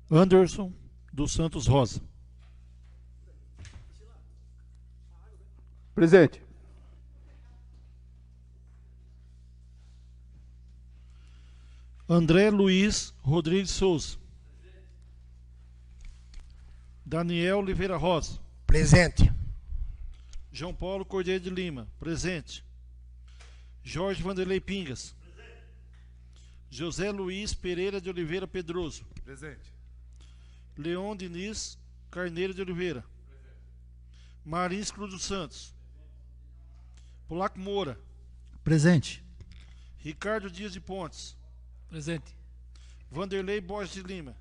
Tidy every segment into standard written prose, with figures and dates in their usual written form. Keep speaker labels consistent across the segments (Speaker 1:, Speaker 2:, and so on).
Speaker 1: Anderson dos Santos Rosa.
Speaker 2: Presente.
Speaker 1: André Luiz Rodrigues Souza. Daniel Oliveira Rosa.
Speaker 3: Presente.
Speaker 1: João Paulo Cordeiro de Lima. Presente. Jorge Vanderlei Pingas. Presente. José Luiz Pereira de Oliveira Pedroso.
Speaker 4: Presente.
Speaker 1: Leon Diniz Carneiro de Oliveira.
Speaker 4: Presente.
Speaker 1: Marins Cruz dos Santos. Polaco Moura.
Speaker 5: Presente.
Speaker 1: Ricardo Dias de Pontes.
Speaker 5: Presente.
Speaker 1: Vanderlei Borges de Lima.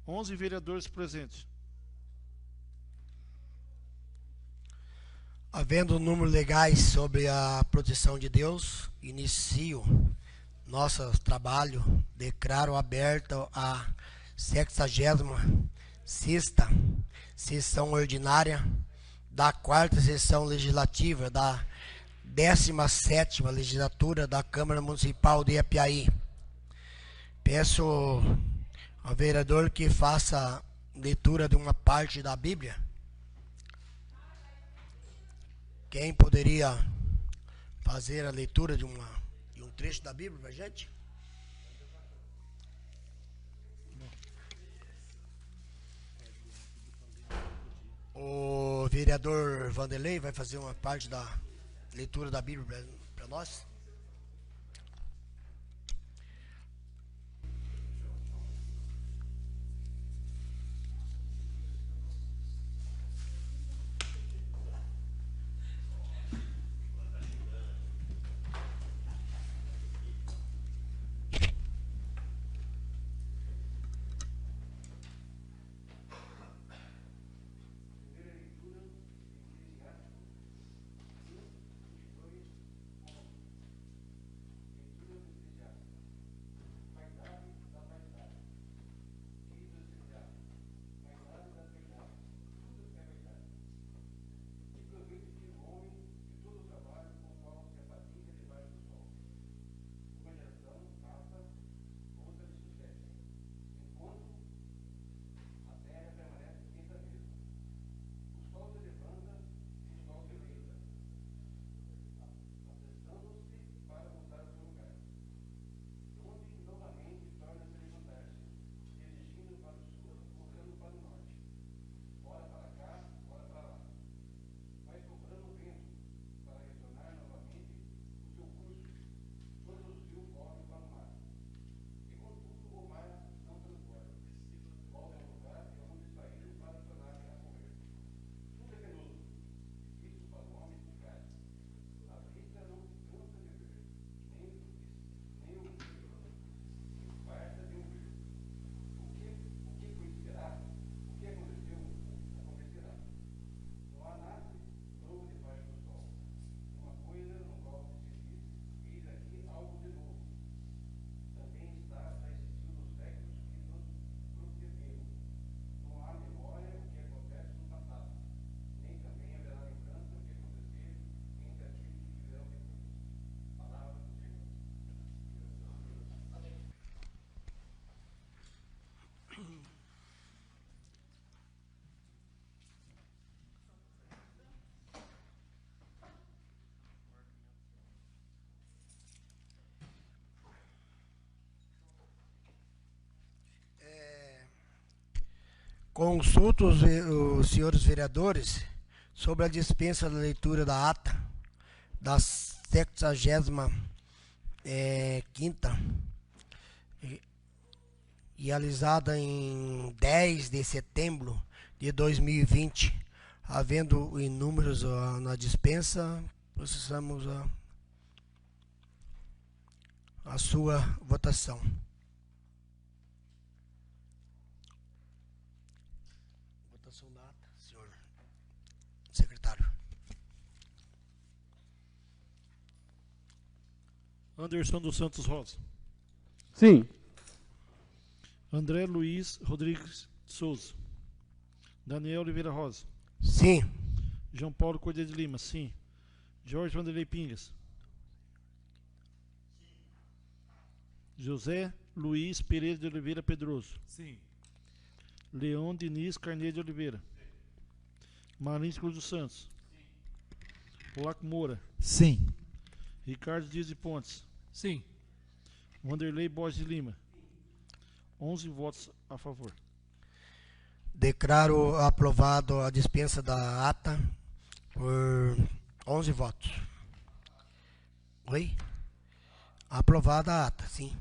Speaker 1: 11 vereadores presentes.
Speaker 3: Havendo números legais sobre a proteção de Deus, inicio nosso trabalho. Declaro aberta a 66ª sessão ordinária da 4ª sessão legislativa da 17ª legislatura da Câmara Municipal de Apiaí. Peço ao vereador que faça leitura de uma parte da Bíblia. Quem poderia fazer a leitura de um trecho da Bíblia para a gente? O vereador Vanderlei vai fazer uma parte da leitura da Bíblia para nós. Consulto os senhores vereadores sobre a dispensa da leitura da ata da 75ª realizada em 10 de setembro de 2020. Havendo inúmeros na dispensa, processamos a sua votação. Votação da ata, senhor secretário.
Speaker 1: Anderson dos Santos Rosa.
Speaker 2: Sim.
Speaker 1: André Luiz Rodrigues Souza. Daniel Oliveira Rosa.
Speaker 3: Sim.
Speaker 1: João Paulo Cordeiro de Lima. Sim. Jorge Vanderlei Pingas. José Luiz Pereira de Oliveira Pedroso.
Speaker 4: Sim.
Speaker 1: Leon Diniz Carneiro de Oliveira. Marins Cruz dos Santos. Polaco Moura.
Speaker 5: Sim.
Speaker 1: Ricardo Dias de Pontes.
Speaker 5: Sim.
Speaker 1: Wanderlei Borges de Lima. 11 votos a favor.
Speaker 3: Declaro aprovado a dispensa da ata por 11 votos. Oi? Aprovada a ata, sim.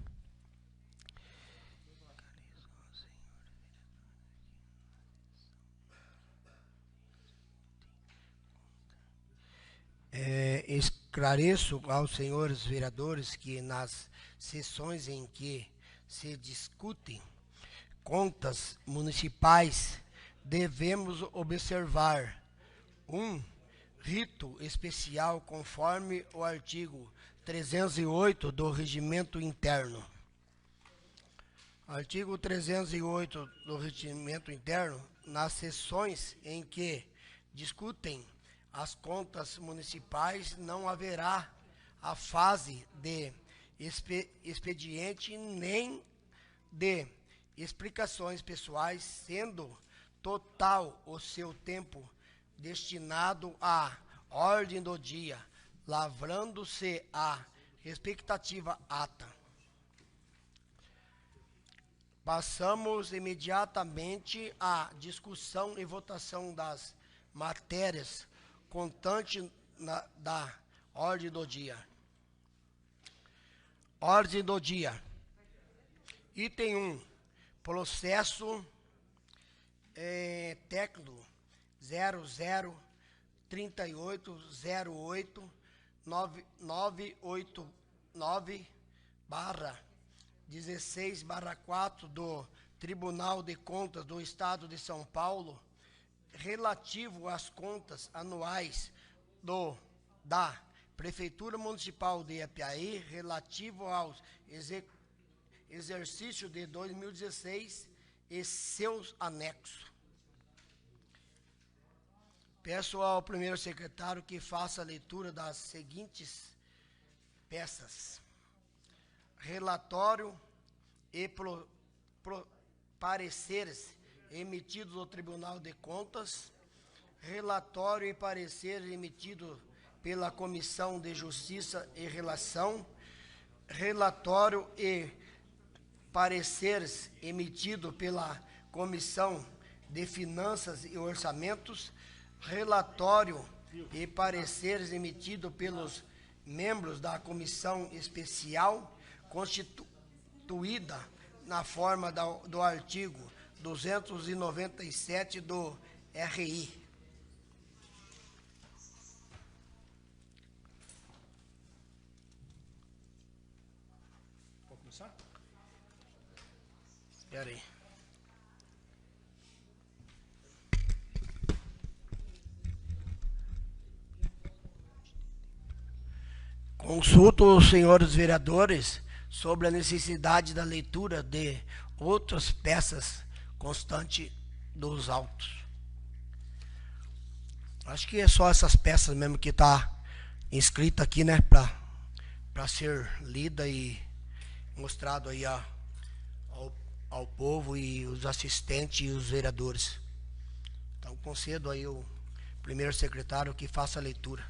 Speaker 3: Esclareço aos senhores vereadores que nas sessões em que se discutem contas municipais devemos observar um rito especial conforme o artigo 308 do Regimento Interno. Artigo 308 do Regimento Interno, nas sessões em que discutem as contas municipais, não haverá a fase de expediente nem de explicações pessoais, sendo total o seu tempo destinado à ordem do dia, lavrando-se a respectiva ata. Passamos imediatamente à discussão e votação das matérias constantes da ordem do dia. Ordem do dia. Item 1. Processo técnico 003889/16/4 do Tribunal de Contas do Estado de São Paulo, relativo às contas anuais da Prefeitura Municipal de Apiaí, relativo aos exercício de 2016 e seus anexos. Peço ao primeiro secretário que faça a leitura das seguintes peças: relatório e pareceres emitidos do Tribunal de Contas, relatório e parecer emitido pela Comissão de Justiça e Relação, relatório e pareceres emitido pela Comissão de Finanças e Orçamentos, relatório e pareceres emitido pelos membros da Comissão Especial, constituída na forma do artigo 297 do RI.
Speaker 1: Pode começar?
Speaker 3: Espera aí. Consulto os senhores vereadores sobre a necessidade da leitura de outras peças constantes dos autos. Acho que é só essas peças mesmo que está inscrita aqui, né, para ser lida e mostrado aí ao povo e os assistentes e os vereadores. Então concedo aí o primeiro secretário que faça a leitura.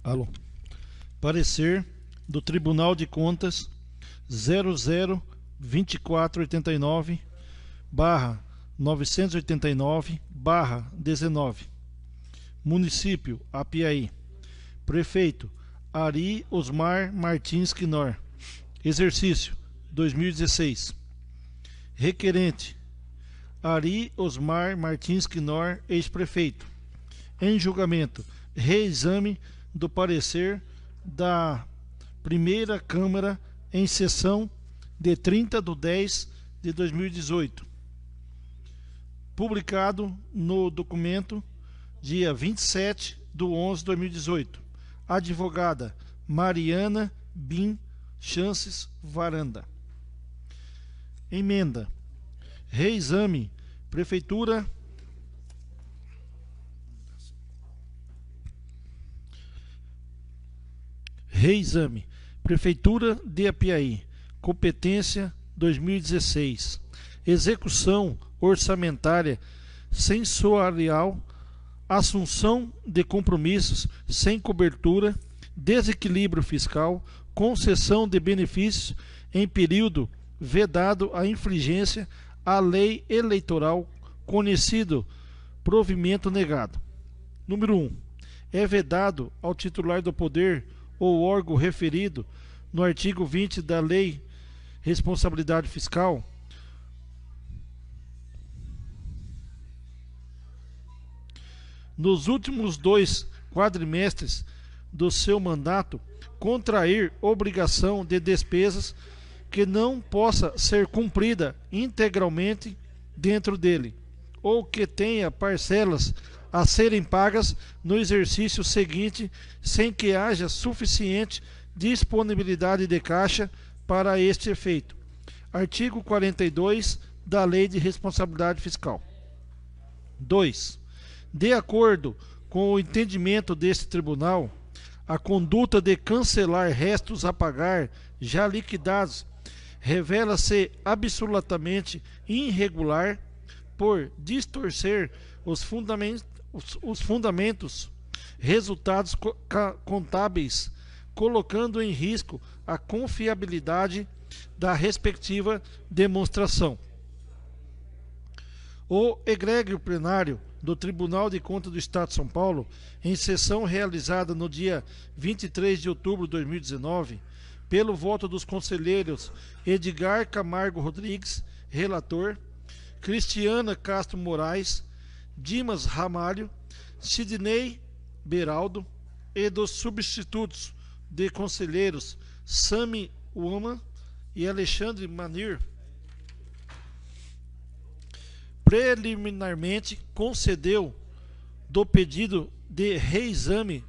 Speaker 1: Alô. Parecer do Tribunal de Contas 002489/989/19. Município Apiaí. Prefeito Ari Osmar Martins Quinor. Exercício 2016. Requerente Ari Osmar Martins Quinor, ex-prefeito. Em julgamento, reexame do parecer da primeira Câmara em sessão de 30/10/2018. Publicado no documento dia 27/11/2018. Advogada Mariana Bin Chances Varanda. Emenda. Reexame. Prefeitura. Reexame. Prefeitura de Apiaí. Competência 2016. execução orçamentária sensorial, assunção de compromissos sem cobertura, desequilíbrio fiscal, concessão de benefícios em período vedado à infringência à lei eleitoral, conhecido provimento negado. Número 1. É vedado ao titular do poder ou órgão referido no artigo 20 da Lei Responsabilidade Fiscal nos últimos 2 quadrimestres do seu mandato contrair obrigação de despesas que não possa ser cumprida integralmente dentro dele, ou que tenha parcelas a serem pagas no exercício seguinte sem que haja suficiente disponibilidade de caixa para este efeito. Artigo 42 da Lei de Responsabilidade Fiscal. 2. De acordo com o entendimento deste tribunal, a conduta de cancelar restos a pagar já liquidados revela-se absolutamente irregular por distorcer os fundamentos resultados contábeis, colocando em risco a confiabilidade da respectiva demonstração. O egrégio plenário do Tribunal de Contas do Estado de São Paulo, em sessão realizada no dia 23 de outubro de 2019, pelo voto dos conselheiros Edgar Camargo Rodrigues, relator, Cristiana Castro Moraes, Dimas Ramalho, Sidney Beraldo e dos substitutos de conselheiros Sami Uama e Alexandre Manir, preliminarmente concedeu do pedido de reexame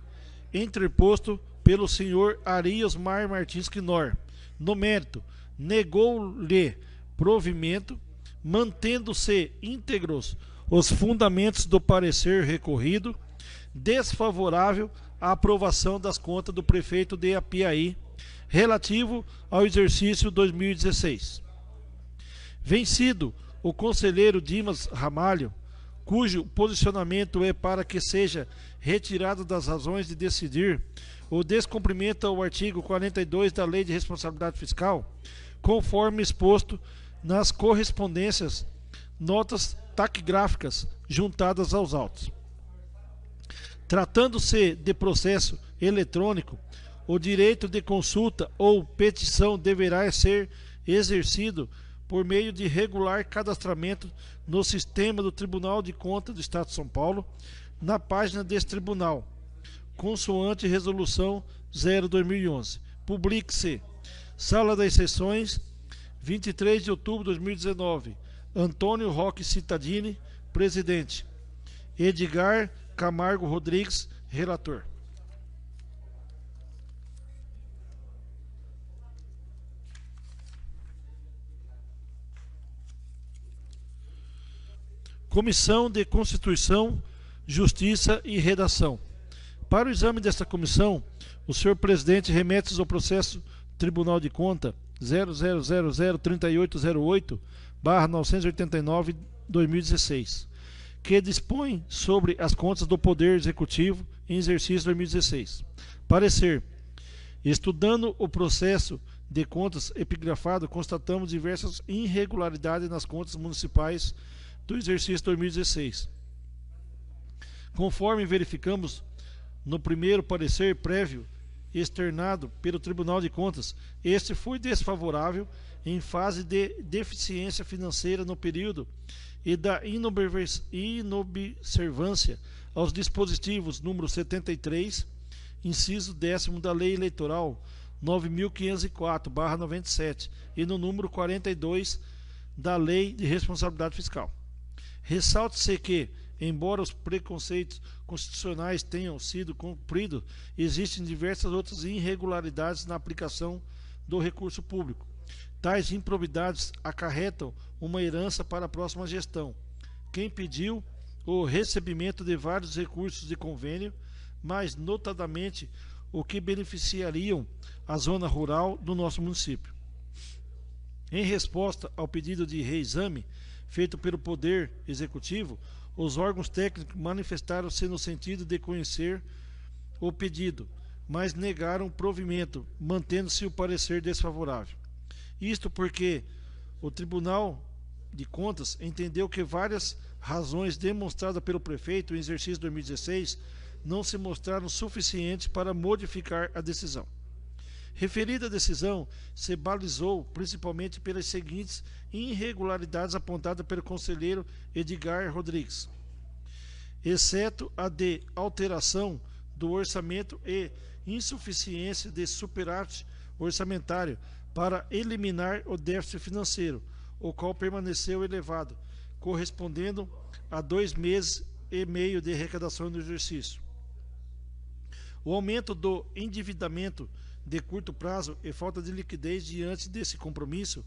Speaker 1: interposto pelo senhor Ariosmar Martins Quinor. No mérito, negou-lhe provimento, mantendo-se íntegros os fundamentos do parecer recorrido, desfavorável à aprovação das contas do prefeito de Apiaí, relativo ao exercício 2016. Vencido o conselheiro Dimas Ramalho, cujo posicionamento é para que seja retirado das razões de decidir o descumprimento ao artigo 42 da Lei de Responsabilidade Fiscal, conforme exposto nas correspondências, notas taquigráficas juntadas aos autos. Tratando-se de processo eletrônico, o direito de consulta ou petição deverá ser exercido por meio de regular cadastramento no sistema do Tribunal de Contas do Estado de São Paulo, na página deste tribunal, consoante Resolução 0/2011. Publique-se. Sala das Sessões, 23 de outubro de 2019. Antônio Roque Cittadini, presidente. Edgar Camargo Rodrigues, relator. Comissão de Constituição, Justiça e Redação. Para o exame desta comissão, o senhor presidente remete-se ao processo Tribunal de Conta 00003808/989/2016, que dispõe sobre as contas do Poder Executivo em exercício 2016. Parecer. Estudando o processo de contas epigrafado, constatamos diversas irregularidades nas contas municipais do exercício 2016. Conforme verificamos no primeiro parecer prévio externado pelo Tribunal de Contas, este foi desfavorável em fase de deficiência financeira no período e da inobservância aos dispositivos número 73, inciso 10º da Lei Eleitoral 9.504/97 e no número 42 da Lei de Responsabilidade Fiscal. Ressalte-se que, embora os preconceitos constitucionais tenham sido cumpridos, existem diversas outras irregularidades na aplicação do recurso público. Tais improbidades acarretam uma herança para a próxima gestão, que impediu o recebimento de vários recursos de convênio, mas notadamente o que beneficiariam a zona rural do nosso município. Em resposta ao pedido de reexame feito pelo Poder Executivo, os órgãos técnicos manifestaram-se no sentido de conhecer o pedido, mas negaram provimento, mantendo-se o parecer desfavorável. Isto porque o Tribunal de Contas entendeu que várias razões demonstradas pelo prefeito em exercício 2016 não se mostraram suficientes para modificar a decisão. Referida decisão se balizou principalmente pelas seguintes irregularidades apontadas pelo conselheiro Edgar Rodrigues, exceto a de alteração do orçamento e insuficiência de superávit orçamentário para eliminar o déficit financeiro, o qual permaneceu elevado, correspondendo a 2,5 meses de arrecadação no exercício. O aumento do endividamento de curto prazo e falta de liquidez diante desse compromisso,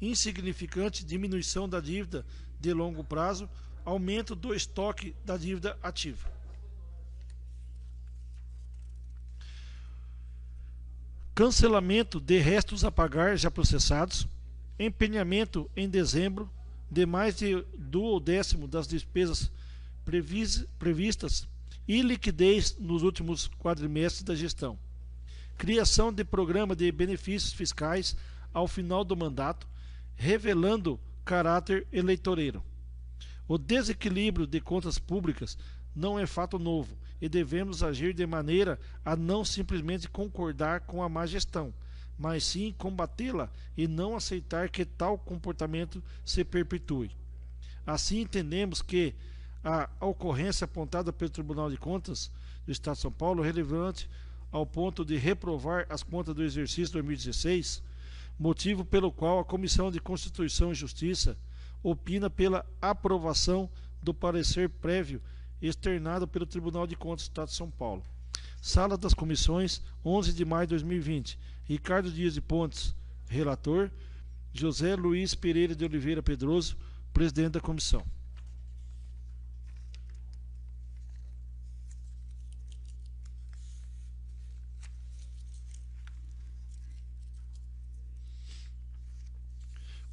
Speaker 1: insignificante diminuição da dívida de longo prazo, aumento do estoque da dívida ativa. Cancelamento de restos a pagar já processados, empenhamento em dezembro de mais de 1/10 das despesas previstas e liquidez nos últimos quadrimestres da gestão. Criação de programa de benefícios fiscais ao final do mandato, revelando caráter eleitoreiro. O desequilíbrio de contas públicas não é fato novo e devemos agir de maneira a não simplesmente concordar com a má gestão, mas sim combatê-la e não aceitar que tal comportamento se perpetue. Assim, entendemos que a ocorrência apontada pelo Tribunal de Contas do Estado de São Paulo, relevante ao ponto de reprovar as contas do exercício 2016, motivo pelo qual a Comissão de Constituição e Justiça opina pela aprovação do parecer prévio externado pelo Tribunal de Contas do Estado de São Paulo. Sala das Comissões, 11 de maio de 2020. Ricardo Dias de Pontes, relator. José Luiz Pereira de Oliveira Pedroso, presidente da comissão.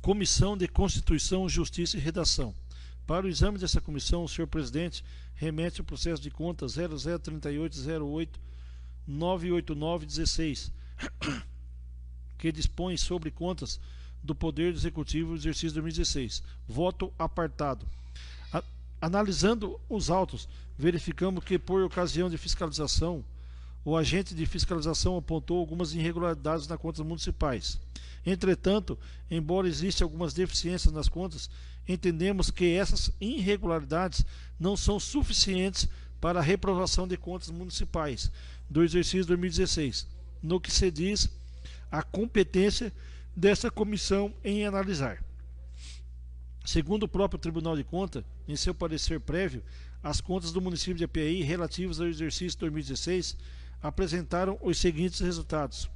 Speaker 1: Comissão de Constituição, Justiça e Redação. Para o exame dessa comissão, o senhor presidente remete o processo de conta 003808-98916, que dispõe sobre contas do Poder Executivo do exercício 2016. Voto apartado. Analisando os autos, verificamos que, por ocasião de fiscalização, o agente de fiscalização apontou algumas irregularidades nas contas municipais. Entretanto, embora existam algumas deficiências nas contas, entendemos que essas irregularidades não são suficientes para a reprovação de contas municipais do exercício 2016, no que se diz a competência dessa comissão em analisar. Segundo o próprio Tribunal de Contas, em seu parecer prévio, as contas do município de Apiaí relativas ao exercício 2016 apresentaram os seguintes resultados: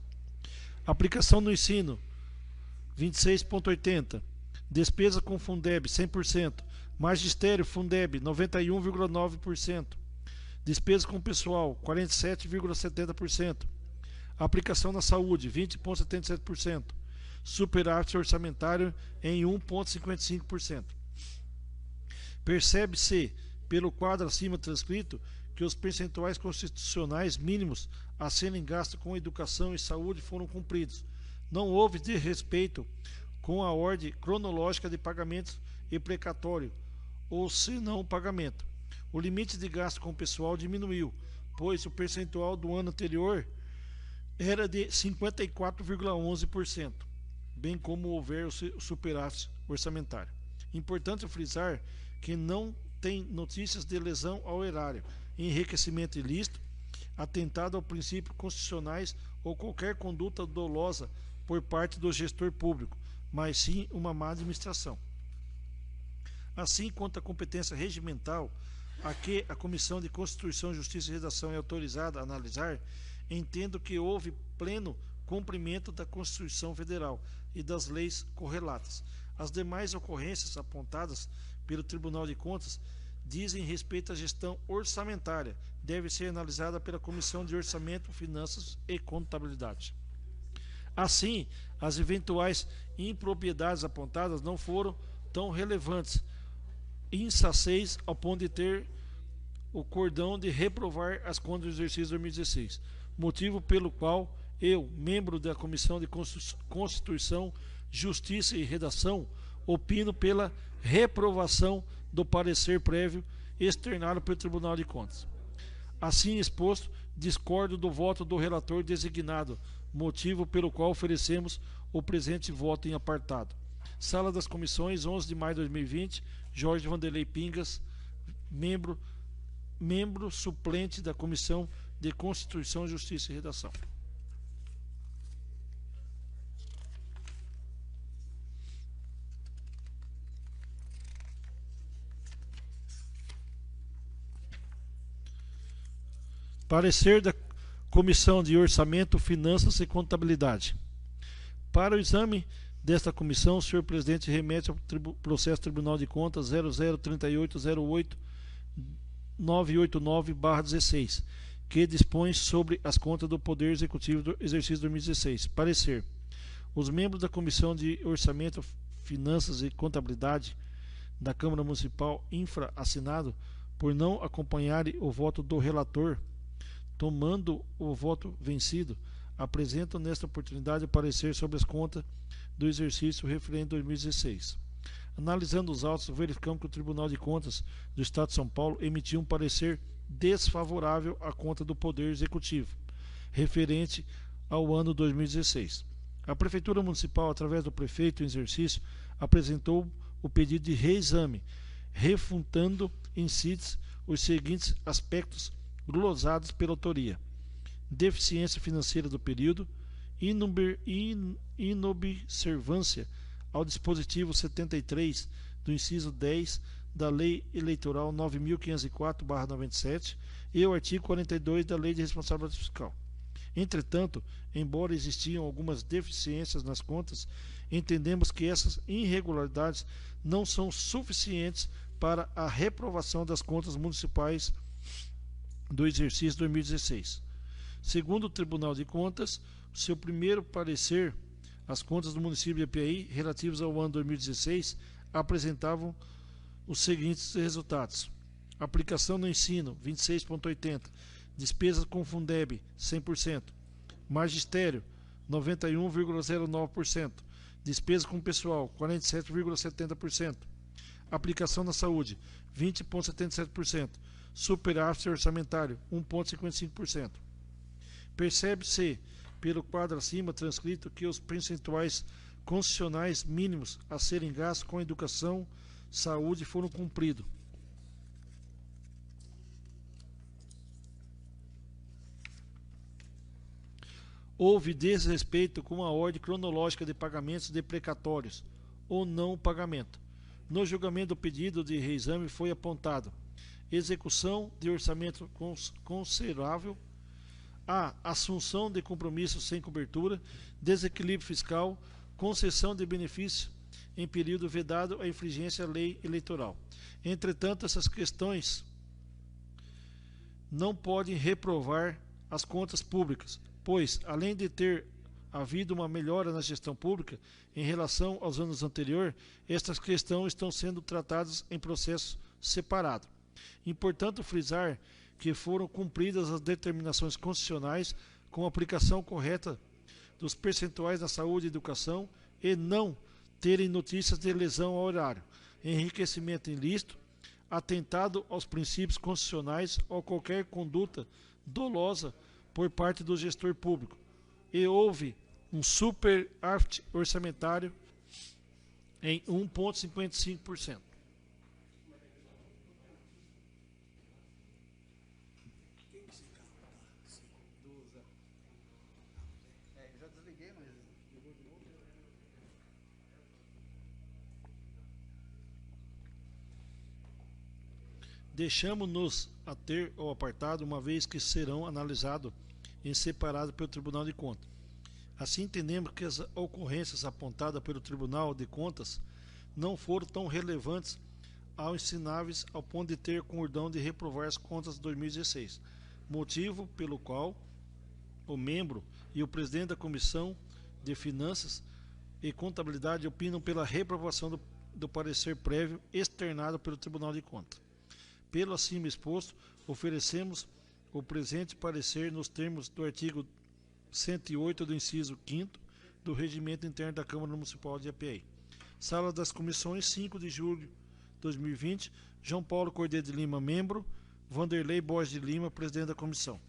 Speaker 1: aplicação no ensino 26,80%, despesa com Fundeb 100%, magistério Fundeb 91,9%, despesa com pessoal 47,70%, aplicação na saúde 20,77%, superávit orçamentário em 1,55%. Percebe-se pelo quadro acima transcrito que os percentuais constitucionais mínimos a serem gastos com educação e saúde foram cumpridos. Não houve desrespeito com a ordem cronológica de pagamentos e precatório, ou se não pagamento. O limite de gasto com pessoal diminuiu, pois o percentual do ano anterior era de 54,11%, bem como houver o superávit orçamentário. Importante frisar que não tem notícias de lesão ao erário, enriquecimento ilícito, atentado aos princípios constitucionais ou qualquer conduta dolosa por parte do gestor público, mas sim uma má administração. Assim, quanto à competência regimental, a que a Comissão de Constituição, Justiça e Redação é autorizada a analisar, entendo que houve pleno cumprimento da Constituição Federal e das leis correlatas. As demais ocorrências apontadas pelo Tribunal de Contas dizem respeito à gestão orçamentária, deve ser analisada pela Comissão de Orçamento, Finanças e Contabilidade. Assim, as eventuais impropriedades apontadas não foram tão relevantes, insacéis ao ponto de ter o cordão de reprovar as contas do exercício 2016, motivo pelo qual eu, membro da Comissão de Constituição, Justiça e Redação, opino pela reprovação do parecer prévio externado pelo Tribunal de Contas. Assim exposto, discordo do voto do relator designado, motivo pelo qual oferecemos o presente voto em apartado. Sala das Comissões, 11 de maio de 2020, Jorge Vanderlei Pingas, membro suplente da Comissão de Constituição, Justiça e Redação. Parecer da Comissão de Orçamento, Finanças e Contabilidade. Para o exame desta comissão, o senhor presidente remete ao processo Tribunal de Contas 003808-989/16, que dispõe sobre as contas do Poder Executivo do exercício 2016. Parecer. Os membros da Comissão de Orçamento, Finanças e Contabilidade da Câmara Municipal infra-assinado por não acompanharem o voto do relator, tomando o voto vencido, apresentam nesta oportunidade parecer sobre as contas do exercício referente 2016. Analisando os autos, verificamos que o Tribunal de Contas do Estado de São Paulo emitiu um parecer desfavorável à conta do Poder Executivo, referente ao ano 2016. A Prefeitura Municipal, através do prefeito em exercício, apresentou o pedido de reexame, refutando em síntese os seguintes aspectos glosados pela autoria: deficiência financeira do período, inobservância ao dispositivo 73 do inciso 10 da Lei Eleitoral 9.504/97 e o artigo 42 da Lei de Responsabilidade Fiscal. Entretanto, embora existiam algumas deficiências nas contas, entendemos que essas irregularidades não são suficientes para a reprovação das contas municipais do exercício 2016. Segundo o Tribunal de Contas, seu primeiro parecer, as contas do município de Apiaí relativas ao ano 2016 apresentavam os seguintes resultados: aplicação no ensino 26,80%, despesas com Fundeb 100%, magistério 91,09%, despesas com pessoal 47,70%, aplicação na saúde 20,77%, superávit orçamentário 1,55%. Percebe-se pelo quadro acima transcrito que os percentuais constitucionais mínimos a serem gastos com educação, saúde foram cumpridos. Houve desrespeito com a ordem cronológica de pagamentos de precatórios ou não pagamento. No julgamento do pedido de reexame foi apontado execução de orçamento considerável, a assunção de compromissos sem cobertura, desequilíbrio fiscal, concessão de benefício em período vedado à infringência à lei eleitoral. Entretanto, essas questões não podem reprovar as contas públicas, pois, além de ter havido uma melhora na gestão pública em relação aos anos anteriores, estas questões estão sendo tratadas em processo separado. Importante frisar que foram cumpridas as determinações constitucionais com a aplicação correta dos percentuais na saúde e educação e não terem notícias de lesão ao horário, enriquecimento ilícito, atentado aos princípios constitucionais ou qualquer conduta dolosa por parte do gestor público. E houve um superávit orçamentário em 1,55%. Deixamos-nos ater ao apartado, uma vez que serão analisados em separado pelo Tribunal de Contas. Assim, entendemos que as ocorrências apontadas pelo Tribunal de Contas não foram tão relevantes ao ensináveis ao ponto de ter cordão de reprovar as contas de 2016, motivo pelo qual o membro e o presidente da Comissão de Finanças e Contabilidade opinam pela reprovação do parecer prévio externado pelo Tribunal de Contas. Pelo acima exposto, oferecemos o presente parecer nos termos do artigo 108 do inciso 5º do Regimento Interno da Câmara Municipal de Apiaí. Sala das Comissões, 5 de julho de 2020, João Paulo Cordeiro de Lima, membro, Vanderlei Borges de Lima, presidente da comissão.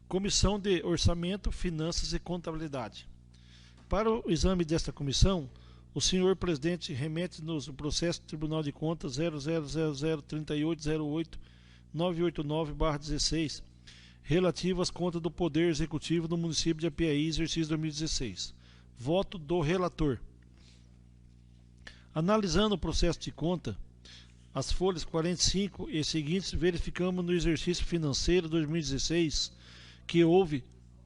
Speaker 1: Comissão de Orçamento, Finanças e Contabilidade. Para o exame desta comissão, o senhor presidente remete-nos o processo do Tribunal de Contas 00003808-989/16, relativo às contas do Poder Executivo do município de Apiaí, exercício 2016. Voto do relator. Analisando o processo de conta, as folhas 45 e seguintes, verificamos no exercício financeiro 2016 que houve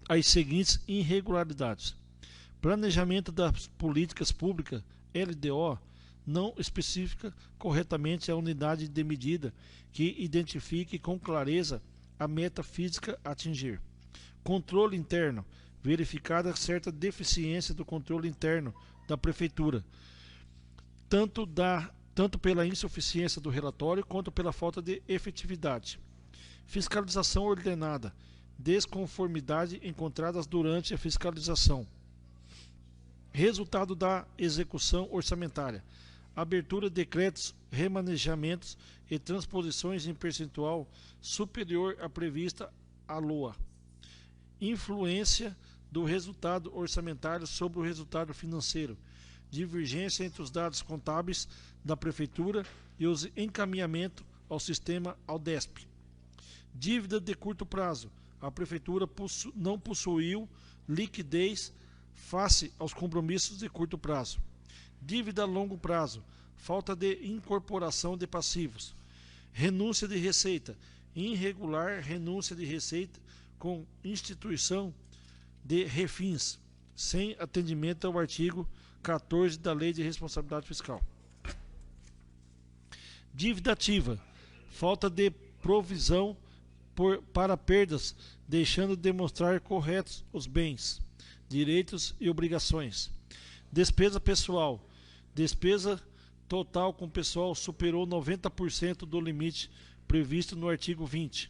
Speaker 1: as seguintes irregularidades. Planejamento das políticas públicas, LDO, não especifica corretamente a unidade de medida que identifique com clareza a meta física a atingir. Controle interno, verificada certa deficiência do controle interno da Prefeitura, tanto pela insuficiência do relatório quanto pela falta de efetividade. Fiscalização ordenada, desconformidade encontradas durante a fiscalização. Resultado da execução orçamentária, abertura de decretos, remanejamentos e transposições em percentual superior à prevista à LOA. Influência do resultado orçamentário sobre o resultado financeiro, divergência entre os dados contábeis da Prefeitura e os encaminhamentos ao sistema Aldesp. Dívida de curto prazo, a Prefeitura não possuiu liquidez face aos compromissos de curto prazo. Dívida a longo prazo, falta de incorporação de passivos. Renúncia de receita, irregular renúncia de receita com instituição de refins, sem atendimento ao artigo 14 da Lei de Responsabilidade Fiscal. Dívida ativa, falta de provisão para perdas, deixando de demonstrar corretos os bens, direitos e obrigações. Despesa pessoal, despesa total com pessoal superou 90% do limite previsto no artigo 20.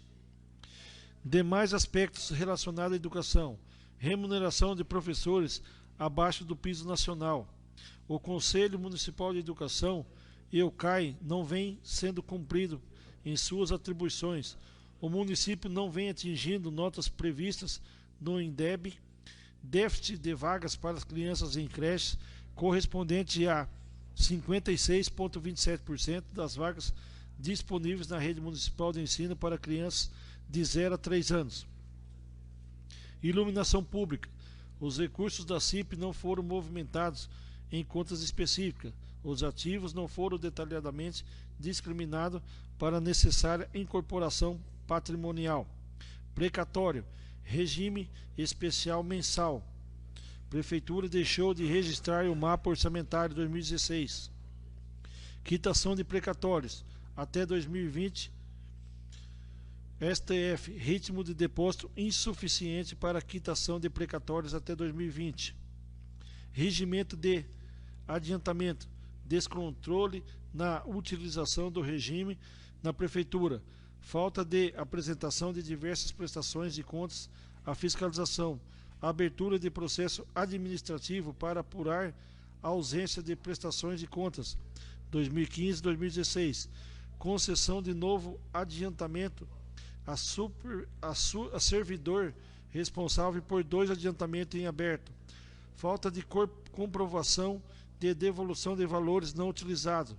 Speaker 1: Demais aspectos relacionados à educação, remuneração de professores abaixo do piso nacional. O Conselho Municipal de Educação e o CAI não vem sendo cumprido em suas atribuições. O município não vem atingindo notas previstas no INDEB, déficit de vagas para as crianças em creches, correspondente a 56,27% das vagas disponíveis na rede municipal de ensino para crianças de 0 a 3 anos. Iluminação pública. Os recursos da CIP não foram movimentados em contas específicas. Os ativos não foram detalhadamente discriminados para a necessária incorporação patrimonial. Precatório. Regime especial mensal. Prefeitura deixou de registrar o mapa orçamentário 2016. Quitação de precatórios. Até 2020, STF, ritmo de depósito insuficiente para quitação de precatórios até 2020. Regimento de adiantamento. Descontrole na utilização do regime na Prefeitura. Falta de apresentação de diversas prestações de contas à fiscalização. Abertura de processo administrativo para apurar a ausência de prestações de contas 2015-2016. Concessão de novo adiantamento a servidor responsável por 2 adiantamentos em aberto. Falta de comprovação de devolução de valores não utilizados.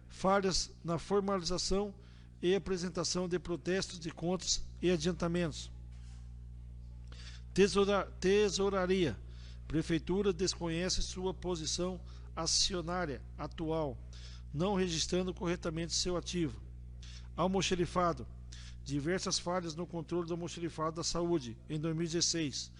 Speaker 1: Falhas na formalização e apresentação de protestos de contas e adiantamentos. Tesouraria. Prefeitura desconhece sua posição acionária atual, não registrando corretamente seu ativo. Almoxerifado. Diversas falhas no controle do almoxerifado da saúde em 2016.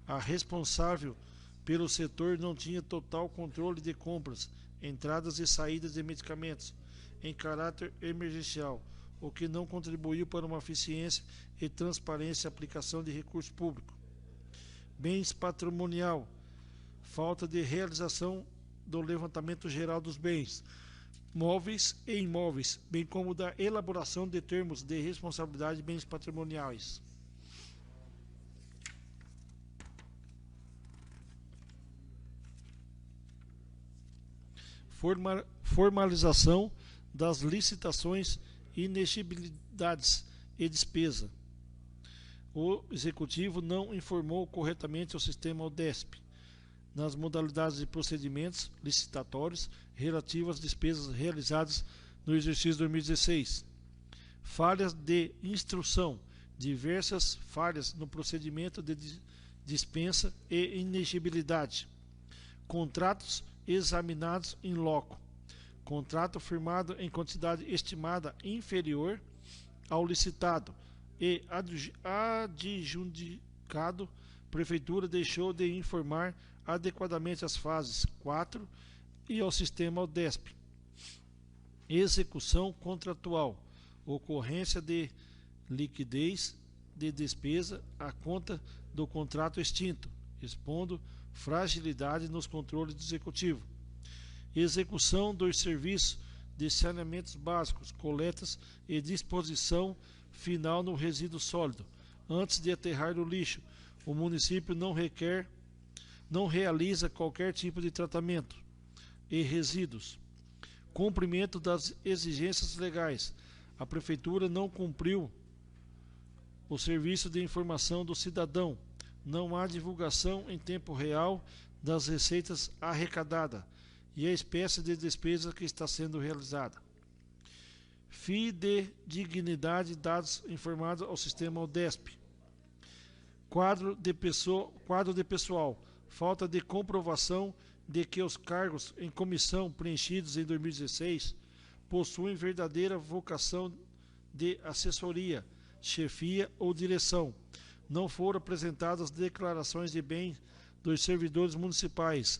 Speaker 1: A responsável pelo setor não tinha total controle de compras, entradas e saídas de medicamentos em caráter emergencial. o que não contribuiu para uma eficiência e transparência na aplicação de recurso público. Bens patrimonial, falta de realização do levantamento geral dos bens, móveis e imóveis, bem como da elaboração de termos de responsabilidade de bens patrimoniais. Formalização das licitações, inexigibilidades e despesa. O Executivo não informou corretamente o sistema ODESP nas modalidades de procedimentos licitatórios relativas às despesas realizadas no exercício 2016. Falhas de instrução, diversas falhas no procedimento de dispensa e inexigibilidade. Contratos examinados in loco. Contrato firmado em quantidade estimada inferior ao licitado e adjudicado. Prefeitura deixou de informar adequadamente as fases 4 e ao sistema ODESP. Execução contratual. Ocorrência de liquidez de despesa à conta do contrato extinto, expondo fragilidade nos controles do Executivo. Execução dos serviços de saneamentos básicos, coletas e disposição final no resíduo sólido. Antes de aterrar no lixo, o município não realiza qualquer tipo de tratamento e resíduos. Cumprimento das exigências legais. A Prefeitura não cumpriu o serviço de informação do cidadão. Não há divulgação em tempo real das receitas arrecadadas e a espécie de despesa que está sendo realizada. Fidedignidade de dados informados ao sistema ODESP. Quadro de pessoal. Falta de comprovação de que os cargos em comissão preenchidos em 2016 possuem verdadeira vocação de assessoria, chefia ou direção. Não foram apresentadas declarações de bens dos servidores municipais.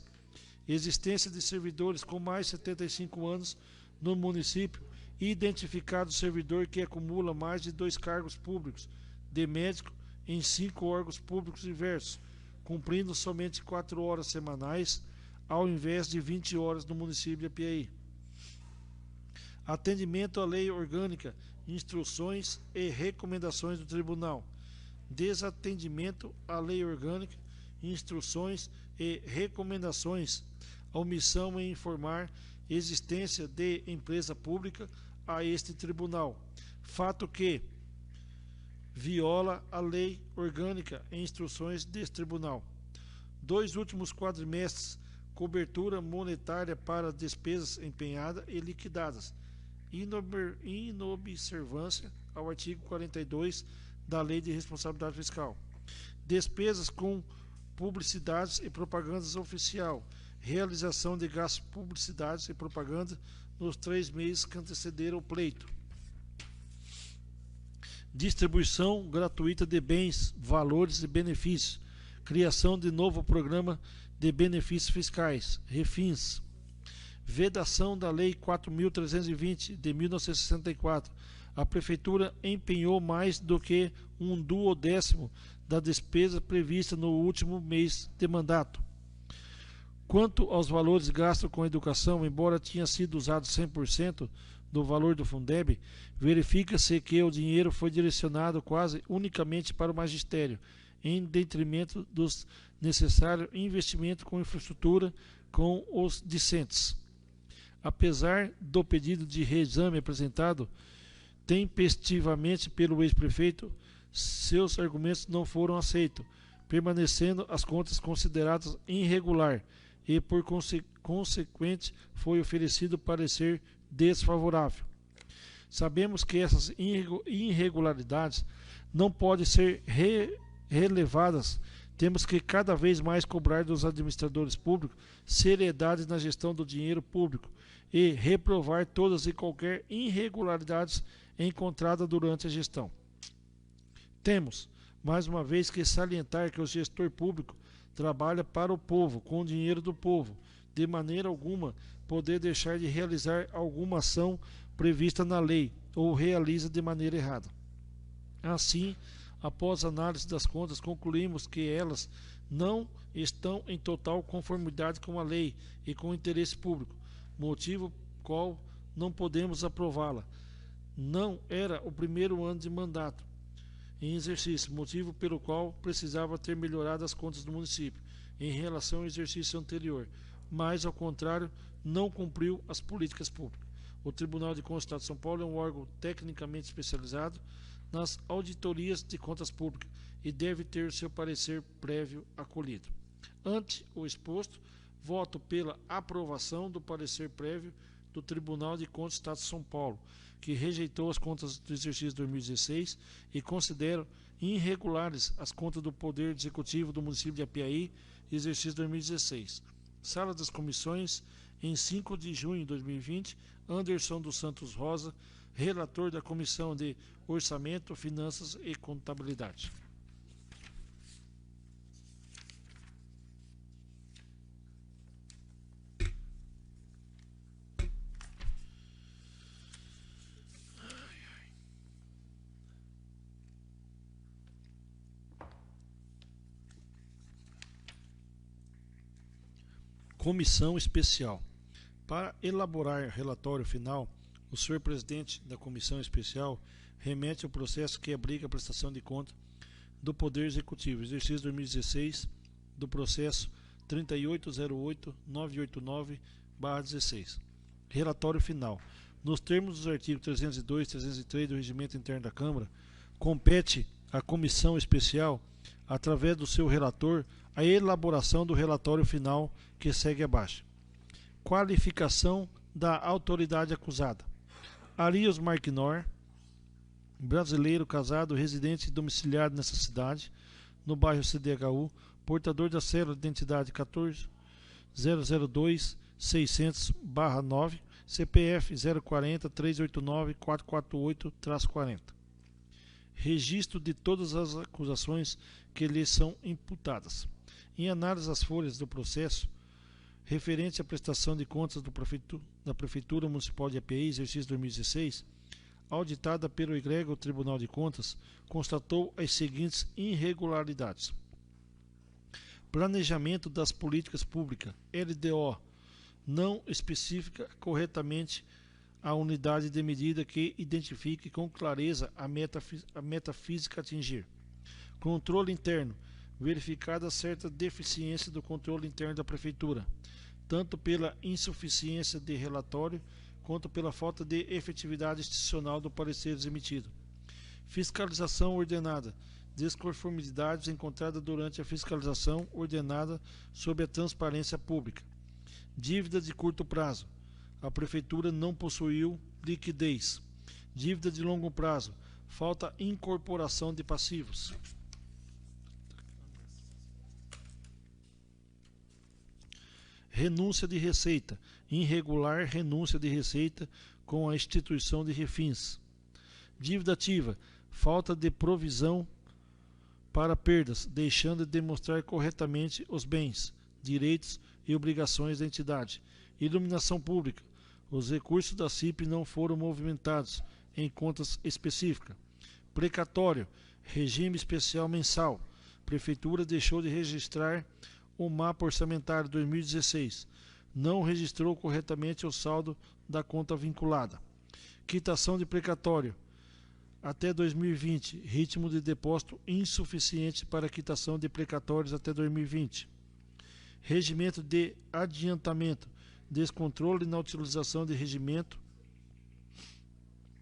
Speaker 1: Existência de servidores com mais de 75 anos no município e identificado servidor que acumula mais de 2 cargos públicos de médico em 5 órgãos públicos diversos, cumprindo somente 4 horas semanais, ao invés de 20 horas no município de Apiaí. Atendimento à lei orgânica, instruções e recomendações do Tribunal. Desatendimento à lei orgânica, instruções e recomendações, omissão em informar existência de empresa pública a este tribunal, fato que viola a lei orgânica e instruções deste tribunal. 2 últimos quadrimestres, cobertura monetária para despesas empenhadas e liquidadas, inobservância ao artigo 42 da Lei de Responsabilidade Fiscal. Despesas com publicidades e propagandas oficial, realização de gastos publicidades e propaganda nos 3 meses que antecederam o pleito. Distribuição gratuita de bens, valores e benefícios. Criação de novo programa de benefícios fiscais, refins. Vedação da Lei 4.320 de 1964. A Prefeitura empenhou mais do que 1/12 da despesa prevista no último mês de mandato. Quanto aos valores gastos com educação, embora tenha sido usado 100% do valor do Fundeb, verifica-se que o dinheiro foi direcionado quase unicamente para o magistério, em detrimento dos necessários investimentos com infraestrutura com os discentes. Apesar do pedido de reexame apresentado tempestivamente pelo ex-prefeito, seus argumentos não foram aceitos, permanecendo as contas consideradas irregular e, por consequente, foi oferecido parecer desfavorável. Sabemos que essas irregularidades não podem ser relevadas. Temos que cada vez mais cobrar dos administradores públicos seriedade na gestão do dinheiro público e reprovar todas e qualquer irregularidades encontradas durante a gestão. Temos, mais uma vez, que salientar que o gestor público trabalha para o povo, com o dinheiro do povo, de maneira alguma, poder deixar de realizar alguma ação prevista na lei ou realiza de maneira errada. Assim, após análise das contas, concluímos que elas não estão em total conformidade com a lei e com o interesse público, motivo qual não podemos aprová-la. Não era o primeiro ano de mandato em exercício, motivo pelo qual precisava ter melhorado as contas do município em relação ao exercício anterior, mas, ao contrário, não cumpriu as políticas públicas. O Tribunal de Contas do Estado de São Paulo é um órgão tecnicamente especializado nas auditorias de contas públicas e deve ter seu parecer prévio acolhido. Ante o exposto, voto pela aprovação do parecer prévio do Tribunal de Contas do Estado de São Paulo, que rejeitou as contas do exercício 2016 e considera irregulares as contas do Poder Executivo do município de Apiaí, exercício 2016. Sala das Comissões, em 5 de junho de 2020, Anderson dos Santos Rosa, relator da Comissão de Orçamento, Finanças e Contabilidade. Comissão Especial. Para elaborar relatório final, o senhor presidente da Comissão Especial remete ao processo que abriga a prestação de conta do Poder Executivo, exercício 2016, do processo 3808-989/16. Relatório final. Nos termos dos artigos 302 e 303 do Regimento Interno da Câmara, compete à Comissão Especial, através do seu relator, a elaboração do relatório final que segue abaixo. Qualificação da autoridade acusada. Arias Marquinor, brasileiro, casado, residente e domiciliado nessa cidade, no bairro CDHU, portador da cédula de identidade 14.002.600/9, CPF 040-389-448-40. Registro de todas as acusações que lhe são imputadas. Em análise às folhas do processo referente à prestação de contas da Prefeitura Municipal de Apiaí, exercício 2016, auditada pelo egrégio Tribunal de Contas, constatou as seguintes irregularidades. Planejamento das políticas públicas, LDO, não especifica corretamente a unidade de medida que identifique com clareza a meta física a atingir. Controle interno, verificada certa deficiência do controle interno da Prefeitura, tanto pela insuficiência de relatório quanto pela falta de efetividade institucional do parecer emitido. Fiscalização ordenada, desconformidades encontradas durante a fiscalização ordenada sobre a transparência pública. Dívida de curto prazo, a Prefeitura não possuiu liquidez. Dívida de longo prazo, falta incorporação de passivos. Renúncia de receita, irregular renúncia de receita com a instituição de refins. Dívida ativa, falta de provisão para perdas, deixando de demonstrar corretamente os bens, direitos e obrigações da entidade. Iluminação pública, os recursos da CIP não foram movimentados em contas específicas. Precatório, regime especial mensal. Prefeitura deixou de registrar o mapa orçamentário 2016. Não registrou corretamente o saldo da conta vinculada. Quitação de precatório. Até 2020, ritmo de depósito insuficiente para quitação de precatórios até 2020. Regimento de adiantamento. Descontrole na utilização de regimento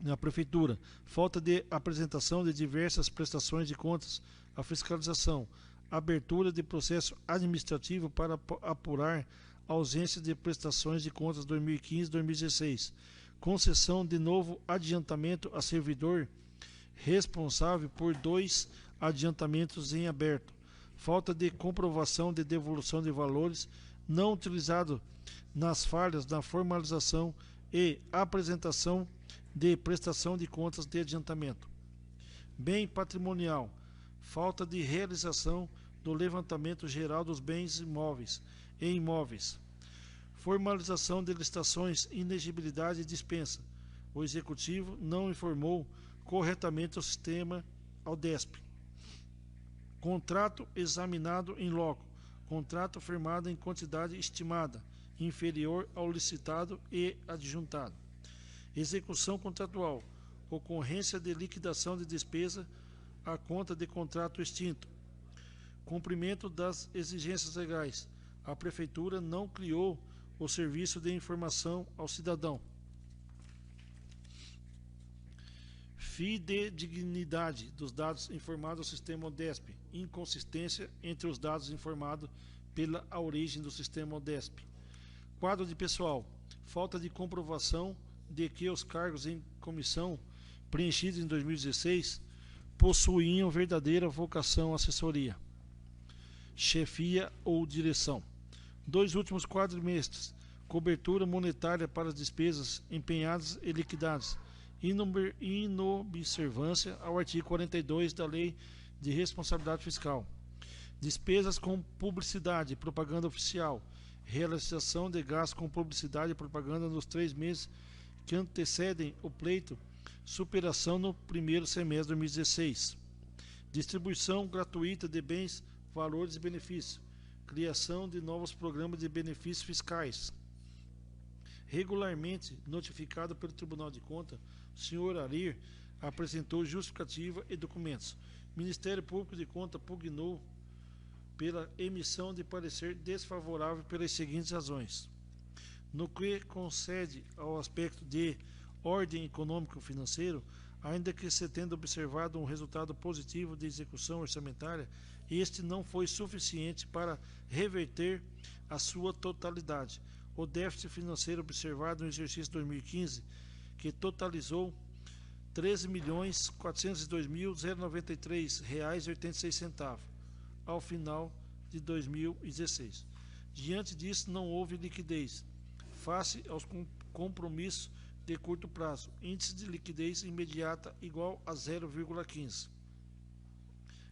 Speaker 1: na Prefeitura. Falta de apresentação de diversas prestações de contas à fiscalização. Abertura de processo administrativo para apurar ausência de prestações de contas 2015-2016. Concessão de novo adiantamento a servidor responsável por 2 adiantamentos em aberto. Falta de comprovação de devolução de valores não utilizado nas falhas na formalização e apresentação de prestação de contas de adiantamento. Bem patrimonial. Falta de realização do levantamento geral dos bens imóveis e imóveis. Formalização de licitações, inegibilidade e dispensa. O Executivo não informou corretamente o sistema ao DESP. Contrato examinado em loco. Contrato firmado em quantidade estimada, inferior ao licitado e adjuntado. Execução contratual. Ocorrência de liquidação de despesa à conta de contrato extinto. Cumprimento das exigências legais. A Prefeitura não criou o serviço de informação ao cidadão. Fidedignidade dos dados informados ao sistema ODESP. Inconsistência entre os dados informados pela origem do sistema ODESP. Quadro de pessoal. Falta de comprovação de que os cargos em comissão preenchidos em 2016 possuíam verdadeira vocação assessoria, chefia ou direção. 2 últimos quadrimestres. Cobertura monetária para as despesas empenhadas e liquidadas. Inobservância ao artigo 42 da Lei de Responsabilidade Fiscal. Despesas com publicidade e propaganda oficial. Realização de gastos com publicidade e propaganda nos 3 meses que antecedem o pleito. Superação no primeiro semestre de 2016. Distribuição gratuita de bens, valores e benefícios. Criação de novos programas de benefícios fiscais. Regularmente notificado pelo Tribunal de Contas, o senhor Arir apresentou justificativa e documentos. O Ministério Público de Contas pugnou pela emissão de parecer desfavorável pelas seguintes razões. No que concede ao aspecto de ordem econômico-financeiro, ainda que se tendo observado um resultado positivo de execução orçamentária, este não foi suficiente para reverter a sua totalidade. O déficit financeiro observado no exercício 2015, que totalizou R$ 13.402.093,86 ao final de 2016. Diante disso, não houve liquidez face aos compromissos de curto prazo, índice de liquidez imediata igual a 0,15,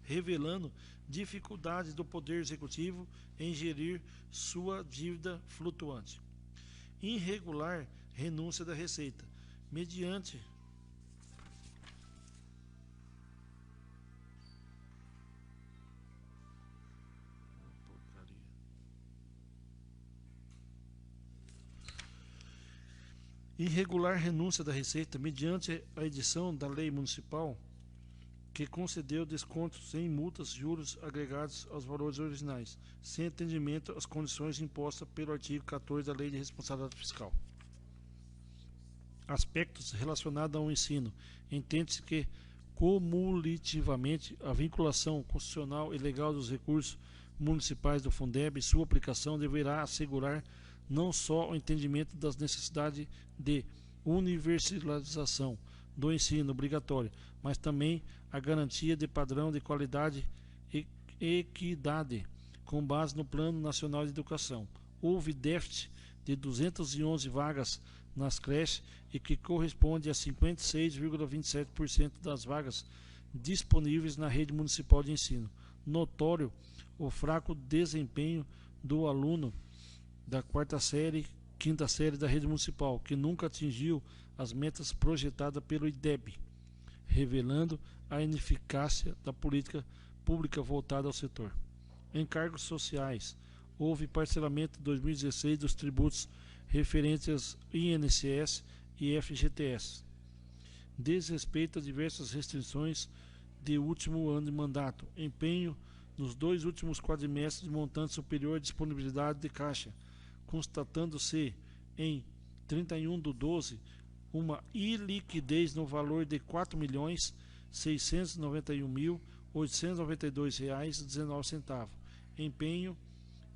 Speaker 1: revelando dificuldades do Poder Executivo em gerir sua dívida flutuante. Irregular renúncia da Receita, mediante a edição da Lei Municipal que concedeu descontos em multas, juros agregados aos valores originais, sem atendimento às condições impostas pelo artigo 14 da Lei de Responsabilidade Fiscal. Aspectos relacionados ao ensino. Entende-se que, cumulativamente, a vinculação constitucional e legal dos recursos municipais do Fundeb e sua aplicação deverá assegurar não só o entendimento das necessidades de universalização do ensino obrigatório, mas também a garantia de padrão de qualidade e equidade com base no Plano Nacional de Educação. Houve déficit de 211 vagas nas creches e que corresponde a 56,27% das vagas disponíveis na rede municipal de ensino. Notório o fraco desempenho do aluno da 4ª série, 5ª série da rede municipal, que nunca atingiu as metas projetadas pelo IDEB, revelando a ineficácia da política pública voltada ao setor. Encargos sociais. Houve parcelamento em 2016 dos tributos referentes a INSS e FGTS. Desrespeito a diversas restrições de último ano de mandato. Empenho nos 2 últimos quadrimestres de montante superior à disponibilidade de caixa, constatando-se em 31/12 uma iliquidez no valor de R$ 4.691.892,19. Empenho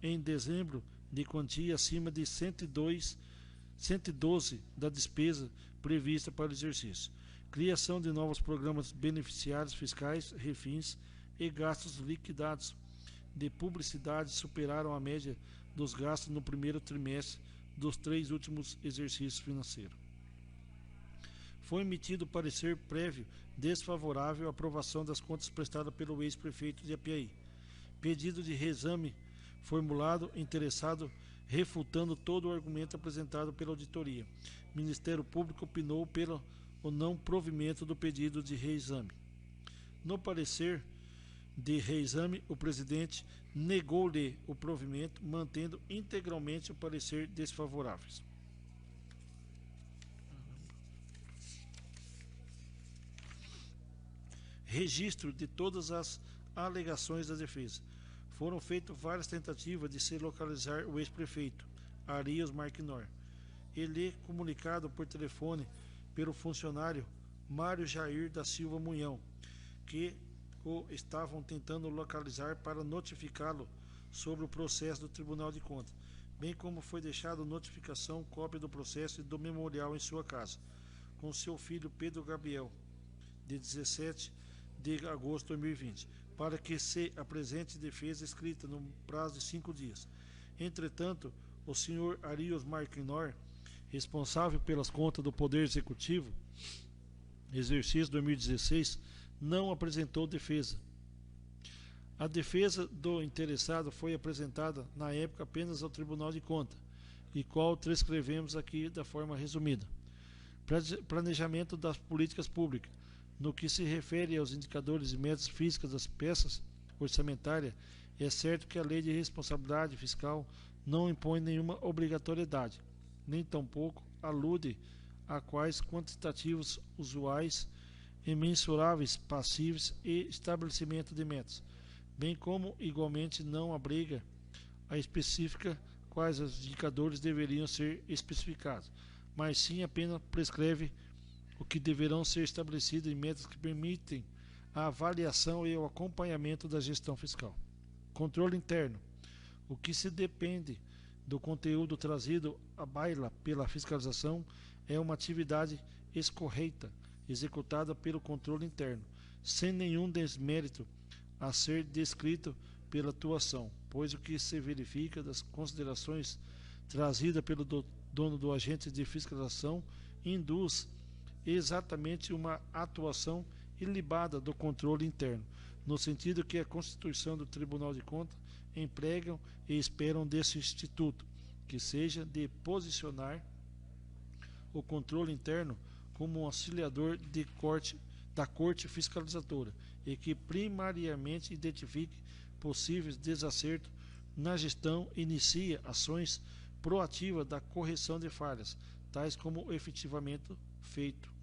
Speaker 1: em dezembro de quantia acima de 112 da despesa prevista para o exercício. Criação de novos programas beneficiários fiscais, refins e gastos liquidados de publicidade superaram a média dos gastos no primeiro trimestre dos 3 últimos exercícios financeiros. Foi emitido parecer prévio desfavorável à aprovação das contas prestadas pelo ex-prefeito de Apiaí. Pedido de reexame formulado interessado refutando todo o argumento apresentado pela auditoria. O Ministério Público opinou pelo o não provimento do pedido de reexame. No parecer de reexame, o presidente negou-lhe o provimento, mantendo integralmente o parecer desfavorável. Registro de todas as alegações da defesa. Foram feitas várias tentativas de se localizar o ex-prefeito, Arias Marquinor. Ele é comunicado por telefone pelo funcionário Mário Jair da Silva Munhão, que o estavam tentando localizar para notificá-lo sobre o processo do Tribunal de Contas, bem como foi deixado notificação, cópia do processo e do memorial em sua casa, com seu filho Pedro Gabriel, de 17 de agosto de 2020, para que se apresente defesa escrita no prazo de 5 dias. Entretanto, o senhor Arias Marquinor, responsável pelas contas do Poder Executivo, exercício 2016, não apresentou defesa. A defesa do interessado foi apresentada na época apenas ao Tribunal de Contas, e qual transcrevemos aqui da forma resumida. Planejamento das políticas públicas. No que se refere aos indicadores e metas físicas das peças orçamentárias, é certo que a Lei de Responsabilidade Fiscal não impõe nenhuma obrigatoriedade, nem tampouco alude a quais quantitativos usuais e mensuráveis passíveis e estabelecimento de metas, bem como igualmente não abriga a específica quais os indicadores deveriam ser especificados, mas sim apenas prescreve o que deverão ser estabelecidos em metas que permitem a avaliação e o acompanhamento da gestão fiscal. Controle interno. O que se depende do conteúdo trazido à baila pela fiscalização é uma atividade escorreita, executada pelo controle interno, sem nenhum desmérito a ser descrito pela atuação, pois o que se verifica das considerações trazidas pelo dono do agente de fiscalização induz exatamente uma atuação ilibada do controle interno, no sentido que a Constituição do Tribunal de Contas empregam e esperam desse instituto, que seja de posicionar o controle interno como um auxiliador da Corte Fiscalizadora e que primariamente identifique possíveis desacertos na gestão e inicie ações proativas da correção de falhas, tais como o efetivamente feito.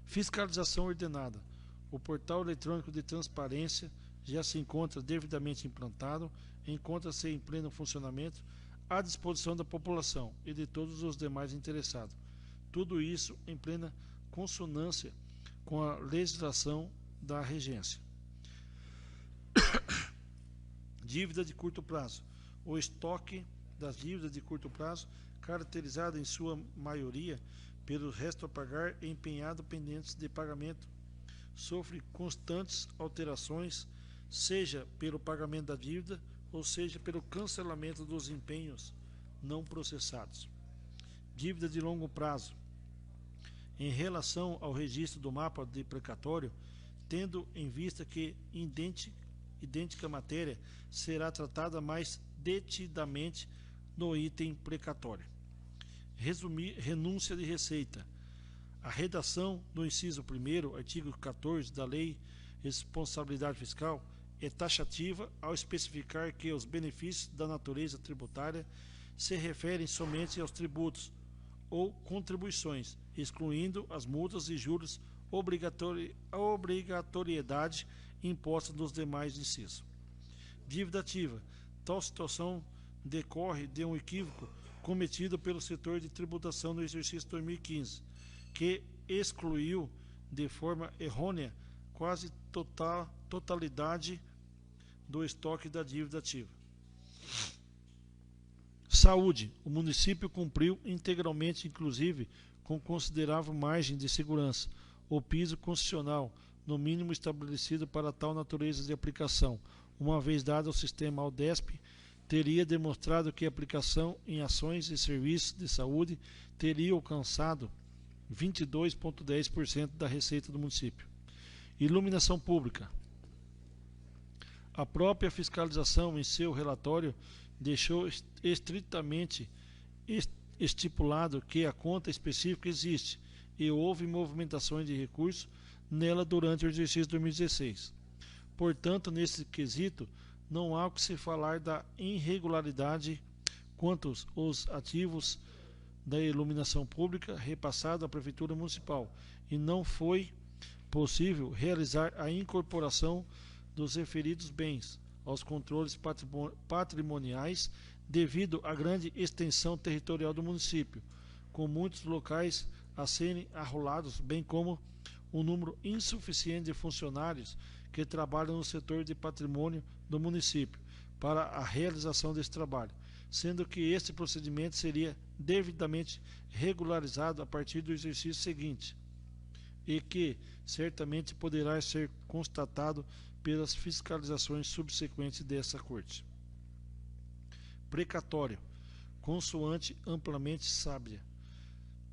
Speaker 1: Fiscalização ordenada. O portal eletrônico de transparência já se encontra devidamente implantado, encontra-se em pleno funcionamento, à disposição da população e de todos os demais interessados. Tudo isso em plena consonância com a legislação da regência. Dívida de curto prazo. O estoque das dívidas de curto prazo, caracterizado em sua maioria pelo resto a pagar e empenhado pendentes de pagamento, sofre constantes alterações, seja pelo pagamento da dívida ou seja pelo cancelamento dos empenhos não processados. Dívida de longo prazo. Em relação ao registro do mapa de precatório, tendo em vista que idêntica matéria será tratada mais detidamente no item precatório. Renúncia de receita. A redação do inciso 1º, artigo 14 da Lei de Responsabilidade Fiscal é taxativa ao especificar que os benefícios da natureza tributária se referem somente aos tributos ou contribuições, excluindo as multas e juros obrigatoriedade imposta nos demais incisos. Dívida ativa. Tal situação decorre de um equívoco cometido pelo setor de tributação no exercício 2015, que excluiu de forma errônea quase totalidade do estoque da dívida ativa. Saúde. O município cumpriu integralmente, inclusive com considerável margem de segurança, o piso constitucional, no mínimo estabelecido para tal natureza de aplicação, uma vez dado ao sistema AUDESP, teria demonstrado que a aplicação em ações e serviços de saúde teria alcançado 22,10% da receita do município. Iluminação pública. A própria fiscalização, em seu relatório deixou estritamente estipulado que a conta específica existe e houve movimentações de recursos nela durante o exercício 2016. Portanto, nesse quesito, não há o que se falar da irregularidade quanto aos ativos da iluminação pública repassado à Prefeitura Municipal e não foi possível realizar a incorporação dos referidos bens aos controles patrimoniais devido à grande extensão territorial do município, com muitos locais a serem arrolados, bem como um número insuficiente de funcionários que trabalham no setor de patrimônio do município para a realização desse trabalho, sendo que este procedimento seria devidamente regularizado a partir do exercício seguinte e que certamente poderá ser constatado pelas fiscalizações subsequentes dessa Corte. Precatório, consoante amplamente sábia,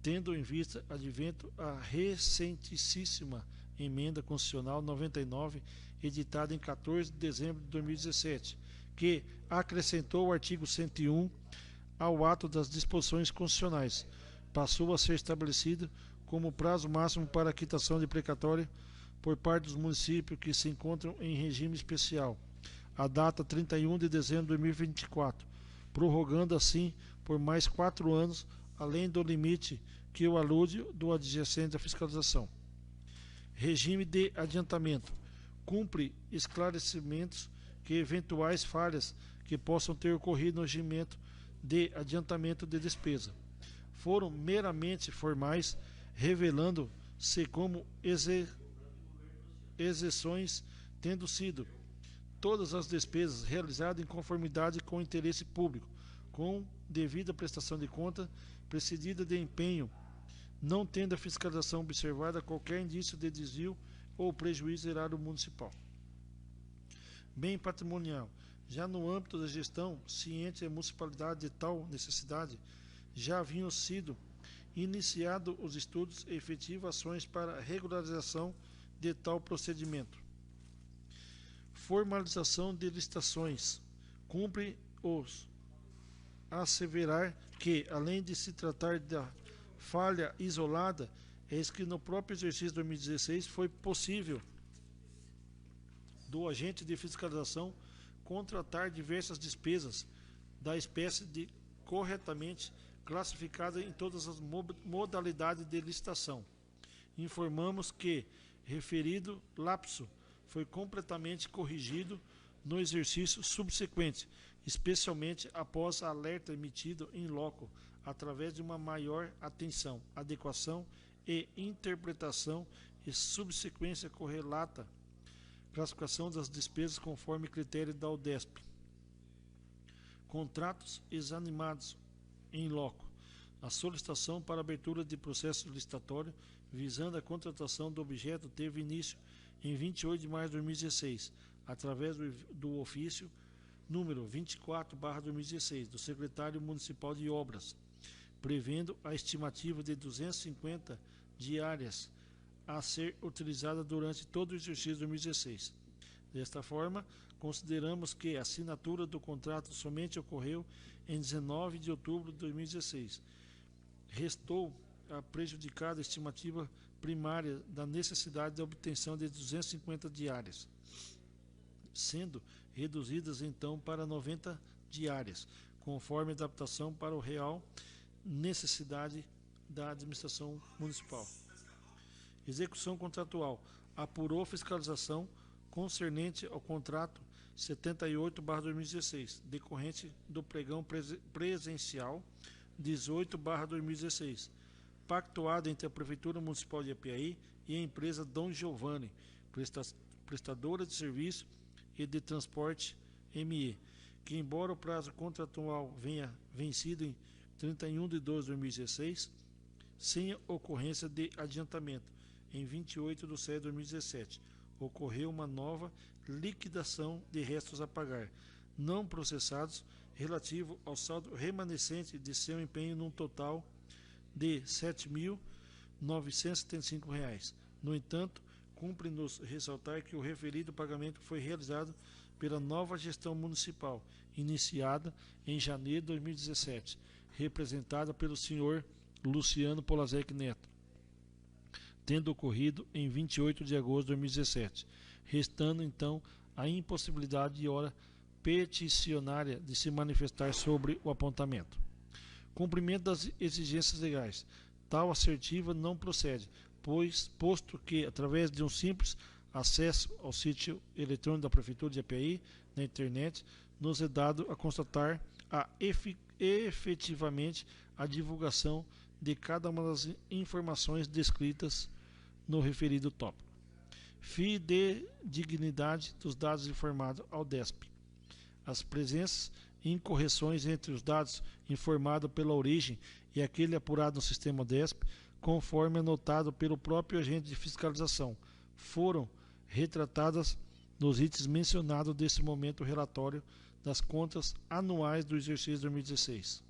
Speaker 1: tendo em vista advento a recentíssima Emenda Constitucional 99, editada em 14 de dezembro de 2017, que acrescentou o artigo 101 ao ato das disposições constitucionais, passou a ser estabelecido como prazo máximo para a quitação de precatório por parte dos municípios que se encontram em regime especial, a data 31 de dezembro de 2024, prorrogando assim por mais 4 anos, além do limite que o alude do adjacente à fiscalização. Regime de adiantamento. Cumpre esclarecimentos que eventuais falhas que possam ter ocorrido no regimento de adiantamento de despesa foram meramente formais, revelando-se como exceções, tendo sido todas as despesas realizadas em conformidade com o interesse público, com devida prestação de conta, precedida de empenho, não tendo a fiscalização observada qualquer indício de desvio ou prejuízo erário municipal. Bem patrimonial. Já no âmbito da gestão, ciente a municipalidade de tal necessidade, já haviam sido iniciados os estudos e efetivas ações para regularização de tal procedimento. Formalização de licitações. Cumpre os asseverar que, além de se tratar da falha isolada, eis que no próprio exercício de 2016 foi possível do agente de fiscalização contratar diversas despesas da espécie de corretamente classificada em todas as modalidades de licitação. Informamos que referido lapso foi completamente corrigido no exercício subsequente, especialmente após alerta emitido em loco, através de uma maior atenção, adequação e interpretação e subsequência correlata classificação das despesas conforme critério da UDESP. Contratos examinados em loco. A solicitação para abertura de processo licitatório visando a contratação do objeto teve início em 28 de maio de 2016, através do ofício número 24/2016 do secretário municipal de obras, prevendo a estimativa de 250 diárias a ser utilizada durante todo o exercício de 2016. Desta forma, consideramos que a assinatura do contrato somente ocorreu em 19 de outubro de 2016. Restou a prejudicada estimativa primária da necessidade de obtenção de 250 diárias, sendo reduzidas então para 90 diárias, conforme adaptação para o real necessidade da administração municipal. Execução contratual. Apurou fiscalização concernente ao contrato 78/2016, decorrente do pregão presencial 18/2016, pactuado entre a Prefeitura Municipal de Apiaí e a empresa Dom Giovanni, prestadora de serviço e de transporte ME, que embora o prazo contratual venha vencido em 31 de 12 de 2016, sem ocorrência de adiantamento, em 28 de 7 de 2017, ocorreu uma nova liquidação de restos a pagar, não processados, relativo ao saldo remanescente de seu empenho num total de R$ 7.975. No entanto, cumpre-nos ressaltar que o referido pagamento foi realizado pela nova gestão municipal, iniciada em janeiro de 2017, representada pelo senhor Luciano Polazek Neto, tendo ocorrido em 28 de agosto de 2017, restando então a impossibilidade de hora peticionária de se manifestar sobre o apontamento. Cumprimento das exigências legais. Tal assertiva não procede, posto que, através de um simples acesso ao sítio eletrônico da Prefeitura de Apiaí, na internet, nos é dado a constatar efetivamente a divulgação de cada uma das informações descritas no referido tópico. Fidedignidade dos dados informados ao DESP. As presenças e incorreções entre os dados informados pela origem e aquele apurado no sistema DESP, conforme anotado pelo próprio agente de fiscalização, foram retratadas nos itens mencionados desse momento relatório das contas anuais do exercício 2016.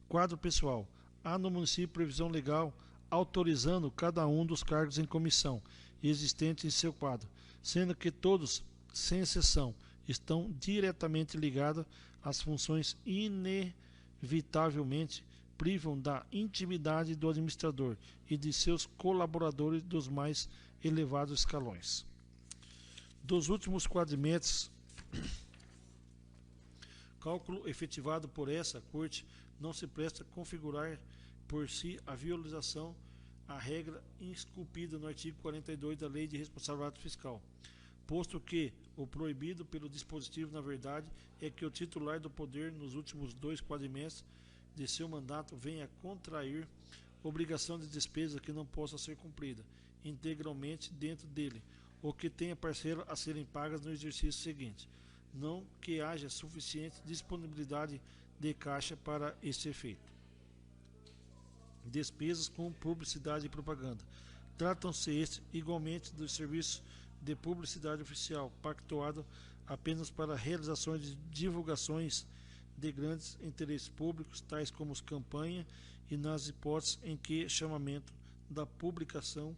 Speaker 1: Quadro pessoal. Há no município previsão legal autorizando cada um dos cargos em comissão existentes em seu quadro, sendo que todos, sem exceção, estão diretamente ligados às funções inevitavelmente privam da intimidade do administrador e de seus colaboradores dos mais elevados escalões. Dos últimos quadrimetres, cálculo efetivado por essa Corte não se presta a configurar por si a violação à regra esculpida no artigo 42 da Lei de Responsabilidade Fiscal, posto que o proibido pelo dispositivo, na verdade, é que o titular do poder, nos últimos 2 quadrimestres de seu mandato, venha a contrair obrigação de despesa que não possa ser cumprida integralmente dentro dele, ou que tenha parcela a serem pagas no exercício seguinte, não que haja suficiente disponibilidade de caixa para esse efeito. Despesas com publicidade e propaganda. Tratam-se estes igualmente dos serviços de publicidade oficial, pactuado apenas para realizações de divulgações de grandes interesses públicos, tais como as campanhas, e nas hipóteses em que chamamento da publicação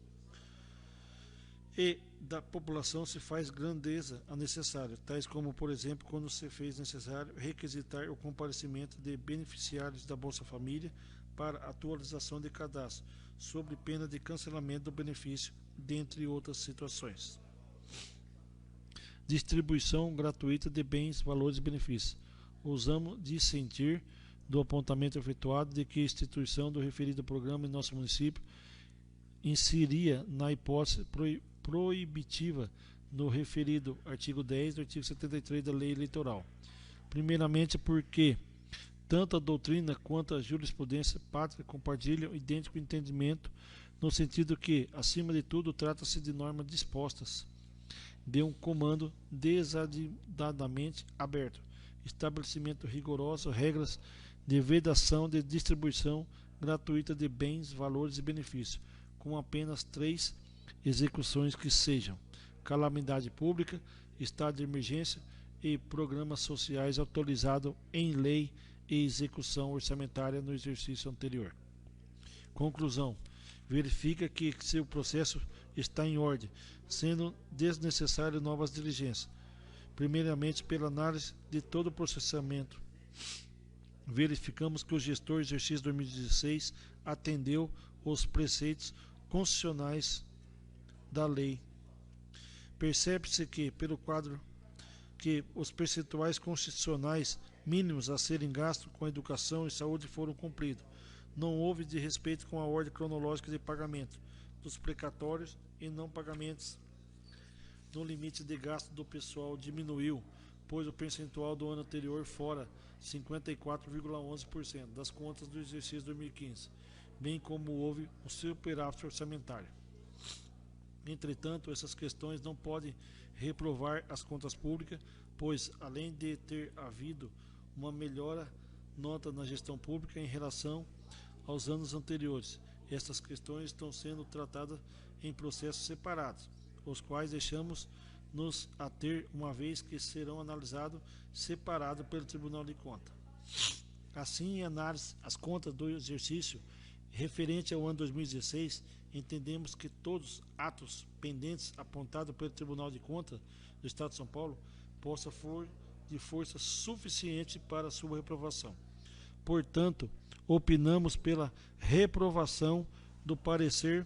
Speaker 1: e da população se faz grandeza a necessário, tais como, por exemplo, quando se fez necessário requisitar o comparecimento de beneficiários da Bolsa Família para atualização de cadastro, sob pena de cancelamento do benefício, dentre outras situações. Distribuição gratuita de bens, valores e benefícios. Ousamos dissentir do apontamento efetuado de que a instituição do referido programa em nosso município inseria na hipótese proibitiva no referido artigo 10 do artigo 73 da Lei Eleitoral. Primeiramente porque tanto a doutrina quanto a jurisprudência pátria compartilham idêntico entendimento, no sentido que, acima de tudo, trata-se de normas dispostas de um comando desadidadamente aberto, estabelecimento rigoroso, regras de vedação de distribuição gratuita de bens, valores e benefícios, com apenas 3 execuções que sejam calamidade pública, estado de emergência e programas sociais autorizados em lei e execução orçamentária no exercício anterior. Conclusão. Verifica que seu processo está em ordem, sendo desnecessário novas diligências. Primeiramente, pela análise de todo o processamento, verificamos que o gestor exercício 2016 atendeu os preceitos constitucionais da lei. Percebe-se que, pelo quadro, que os percentuais constitucionais mínimos a serem gastos com educação e saúde foram cumpridos. Não houve desrespeito com a ordem cronológica de pagamento dos precatórios e não pagamentos. No limite de gasto do pessoal diminuiu, pois o percentual do ano anterior fora 54,11% das contas do exercício 2015, bem como houve um superávit orçamentário. Entretanto, essas questões não podem reprovar as contas públicas, pois, além de ter havido uma melhora nota na gestão pública em relação aos anos anteriores, estas questões estão sendo tratadas em processos separados, os quais deixamos nos ater, uma vez que serão analisados separados pelo Tribunal de Contas. Assim, em análise, as contas do exercício referente ao ano 2016 entendemos que todos os atos pendentes apontados pelo Tribunal de Contas do Estado de São Paulo possa for de força suficiente para sua reprovação. Portanto, opinamos pela reprovação do parecer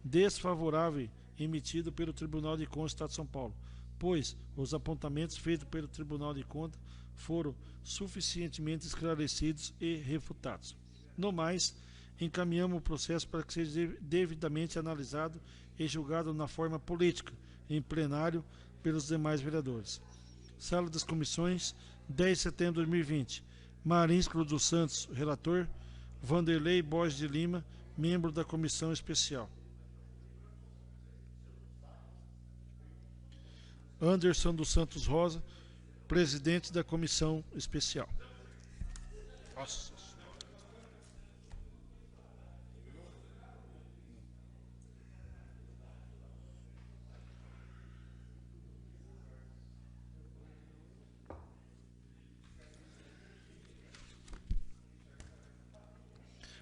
Speaker 1: desfavorável emitido pelo Tribunal de Contas do Estado de São Paulo, pois os apontamentos feitos pelo Tribunal de Contas foram suficientemente esclarecidos e refutados. No mais, encaminhamos o processo para que seja devidamente analisado e julgado na forma política, em plenário, pelos demais vereadores. Sala das Comissões, 10 de setembro de 2020. Marins Cruz dos Santos, relator. Vanderlei Borges de Lima, membro da Comissão Especial. Anderson dos Santos Rosa, presidente da Comissão Especial. Nossa.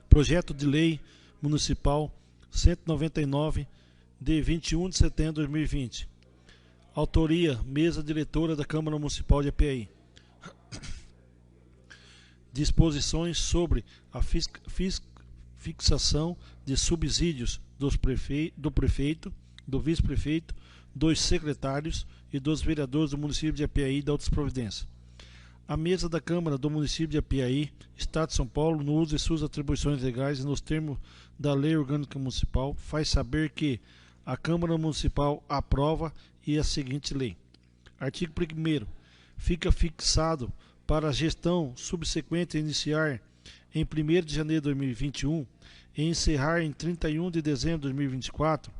Speaker 1: Projeto de Lei Municipal 199, de 21 de setembro de 2020. Autoria, Mesa Diretora da Câmara Municipal de Apiaí. Disposições sobre a fixação de subsídios do prefeito, do vice-prefeito, dos secretários e dos vereadores do município de Apiaí e da outras providências. A mesa da Câmara do município de Apiaí, Estado de São Paulo, no uso de suas atribuições legais e nos termos da Lei Orgânica Municipal, faz saber que a Câmara Municipal aprova a seguinte lei. Artigo 1º. Fica fixado para a gestão subsequente a iniciar em 1º de janeiro de 2021 e encerrar em 31 de dezembro de 2024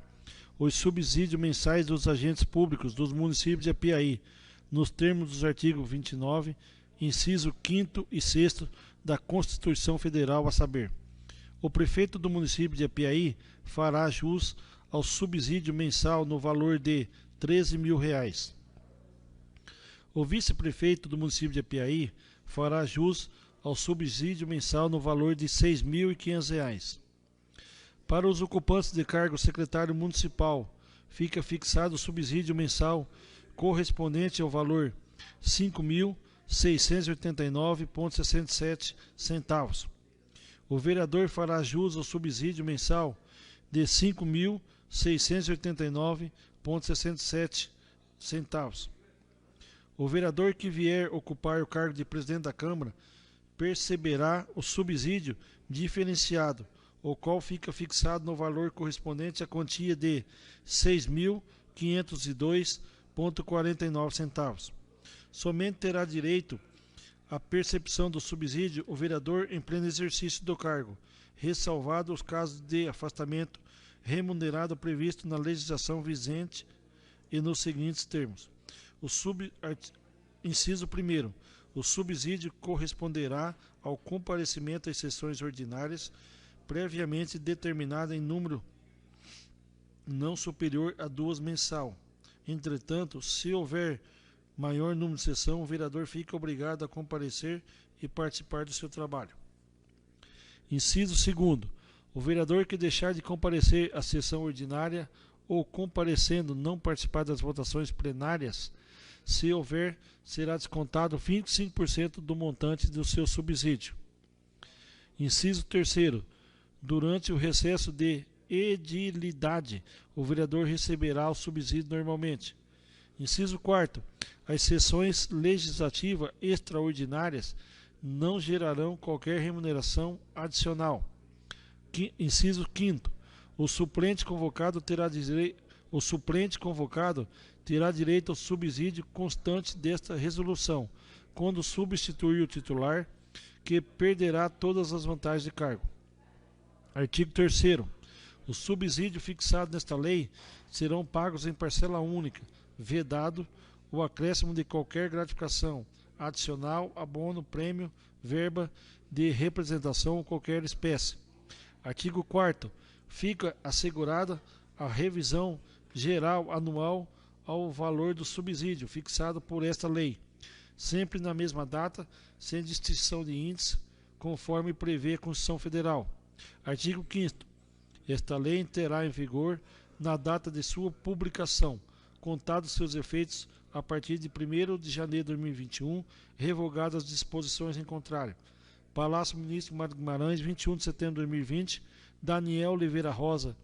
Speaker 1: os subsídios mensais dos agentes públicos dos municípios de Apiaí, nos termos dos artigos 29, inciso 5º e 6º da Constituição Federal, a saber: o prefeito do município de Apiaí fará jus ao subsídio mensal no valor de R$ 13.000. O vice-prefeito do município de Apiaí fará jus ao subsídio mensal no valor de R$ 6.500. Para os ocupantes de cargo secretário municipal, fica fixado o subsídio mensal correspondente ao valor R$ 5.689,67 centavos. O vereador fará jus ao subsídio mensal de R$ 5.689,67 centavos. O vereador que vier ocupar o cargo de presidente da Câmara perceberá o subsídio diferenciado, o qual fica fixado no valor correspondente à quantia de R$ 6.502,49 centavos. Somente terá direito à percepção do subsídio o vereador em pleno exercício do cargo, ressalvado os casos de afastamento remunerado previsto na legislação vigente e nos seguintes termos. Inciso 1º. O subsídio corresponderá ao comparecimento às sessões ordinárias previamente determinado em número não superior a 2 mensal. Entretanto, se houver maior número de sessão, o vereador fica obrigado a comparecer e participar do seu trabalho. Inciso 2º. O vereador que deixar de comparecer à sessão ordinária ou comparecendo não participar das votações plenárias, se houver, será descontado 25% do montante do seu subsídio. Inciso 3º. Durante o recesso de edilidade, o vereador receberá o subsídio normalmente. Inciso 4º. As sessões legislativas extraordinárias não gerarão qualquer remuneração adicional. Inciso 5º. O suplente convocado terá direito ao subsídio constante desta resolução, quando substituir o titular, que perderá todas as vantagens de cargo. Artigo 3º. Os subsídios fixados nesta lei serão pagos em parcela única, vedado o acréscimo de qualquer gratificação, adicional, abono, prêmio, verba de representação ou qualquer espécie. Artigo 4º. Fica assegurada a revisão geral anual ao valor do subsídio fixado por esta lei, sempre na mesma data, sem distinção de índice, conforme prevê a Constituição Federal. Artigo 5º. Esta lei entrará em vigor na data de sua publicação, contados seus efeitos a partir de 1º de janeiro de 2021, revogadas as disposições em contrário. Palácio Ministro Guimarães, 21 de setembro de 2020. Daniel Oliveira Rosa,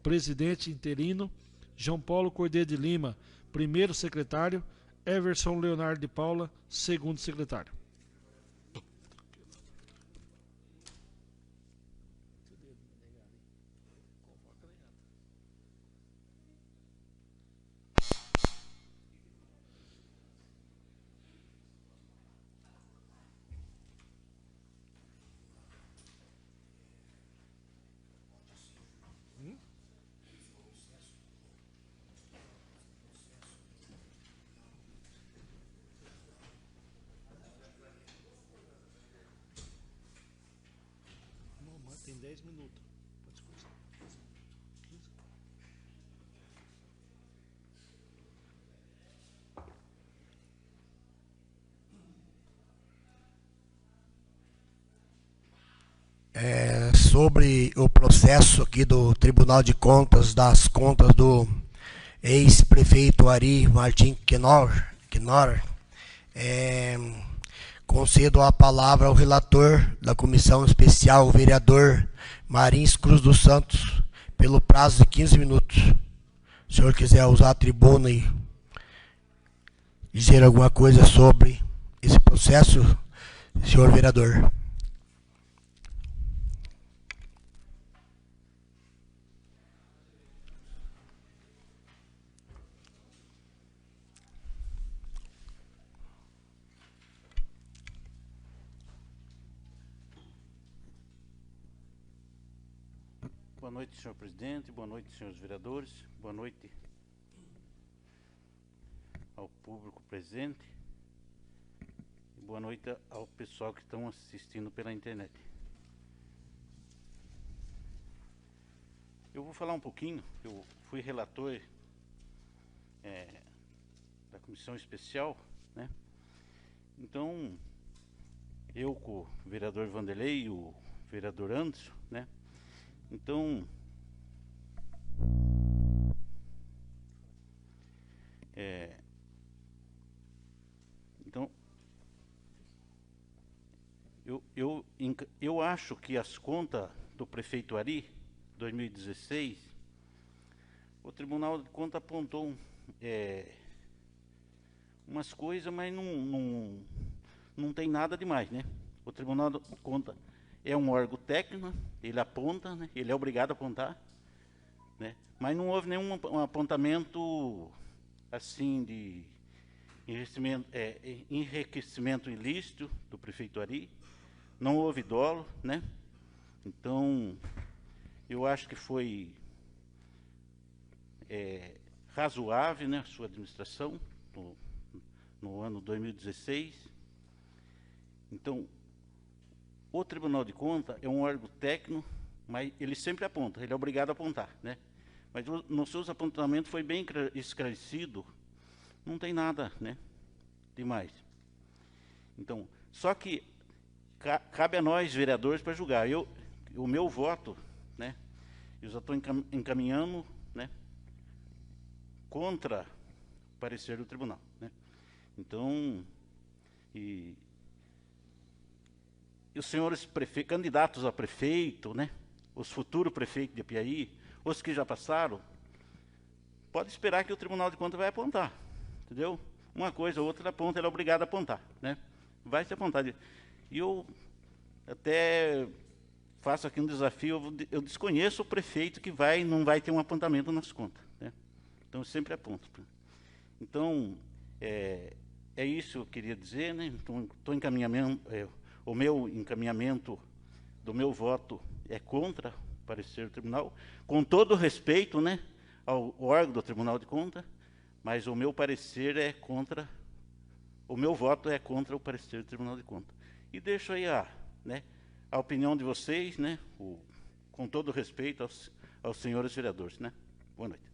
Speaker 1: presidente interino. João Paulo Cordeiro de Lima, primeiro secretário. Everson Leonardo de Paula, segundo secretário. Tem 10 minutos. Pode começar.
Speaker 3: Sobre o processo aqui do Tribunal de Contas, das contas do ex-prefeito Ari Martim Quinor, concedo a palavra ao relator da comissão especial, o vereador Marins Cruz dos Santos, pelo prazo de 15 minutos. Se o senhor quiser usar a tribuna e dizer alguma coisa sobre esse processo, senhor vereador.
Speaker 2: Boa noite, senhor presidente, boa noite, senhores vereadores, boa noite ao público presente e boa noite ao pessoal que estão assistindo pela internet. Eu vou falar um pouquinho, eu fui relator da comissão especial, né? Então, eu com o vereador Vanderlei e o vereador Anderson, né? Então, eu acho que as contas do prefeito Ari, 2016, o Tribunal de Contas apontou umas coisas, mas não tem nada demais, né? O Tribunal de Contas é um órgão técnico, ele aponta, né? Ele é obrigado a apontar, né? Mas não houve nenhum apontamento assim de enriquecimento ilícito do prefeito Ari, não houve dolo, né? Então, eu acho que foi razoável, né, a sua administração no ano 2016. Então, o Tribunal de Contas é um órgão técnico, mas ele sempre aponta, ele é obrigado a apontar, né? Mas nos seus apontamentos foi bem esclarecido, não tem nada, né, demais. Então, só que cabe a nós, vereadores, para julgar. O meu voto, né, eu já estou encaminhando, né, contra o parecer do tribunal, né? Então, e os senhores candidatos a prefeito, né, os futuros prefeitos de Apiaí, os que já passaram, pode esperar que o Tribunal de Contas vai apontar, entendeu? Uma coisa ou outra aponta, ele é obrigado a apontar, né? Vai se apontar. E eu até faço aqui um desafio, eu desconheço o prefeito que não vai ter um apontamento nas contas, né? Então, eu sempre aponto. Então, é isso que eu queria dizer, né? Então, o meu encaminhamento do meu voto é contra o parecer do tribunal, com todo o respeito, né, ao órgão do Tribunal de Contas, mas o meu parecer é contra, o meu voto é contra o parecer do Tribunal de Contas. E deixo aí a opinião de vocês, né, com todo o respeito aos senhores vereadores, né. Boa noite.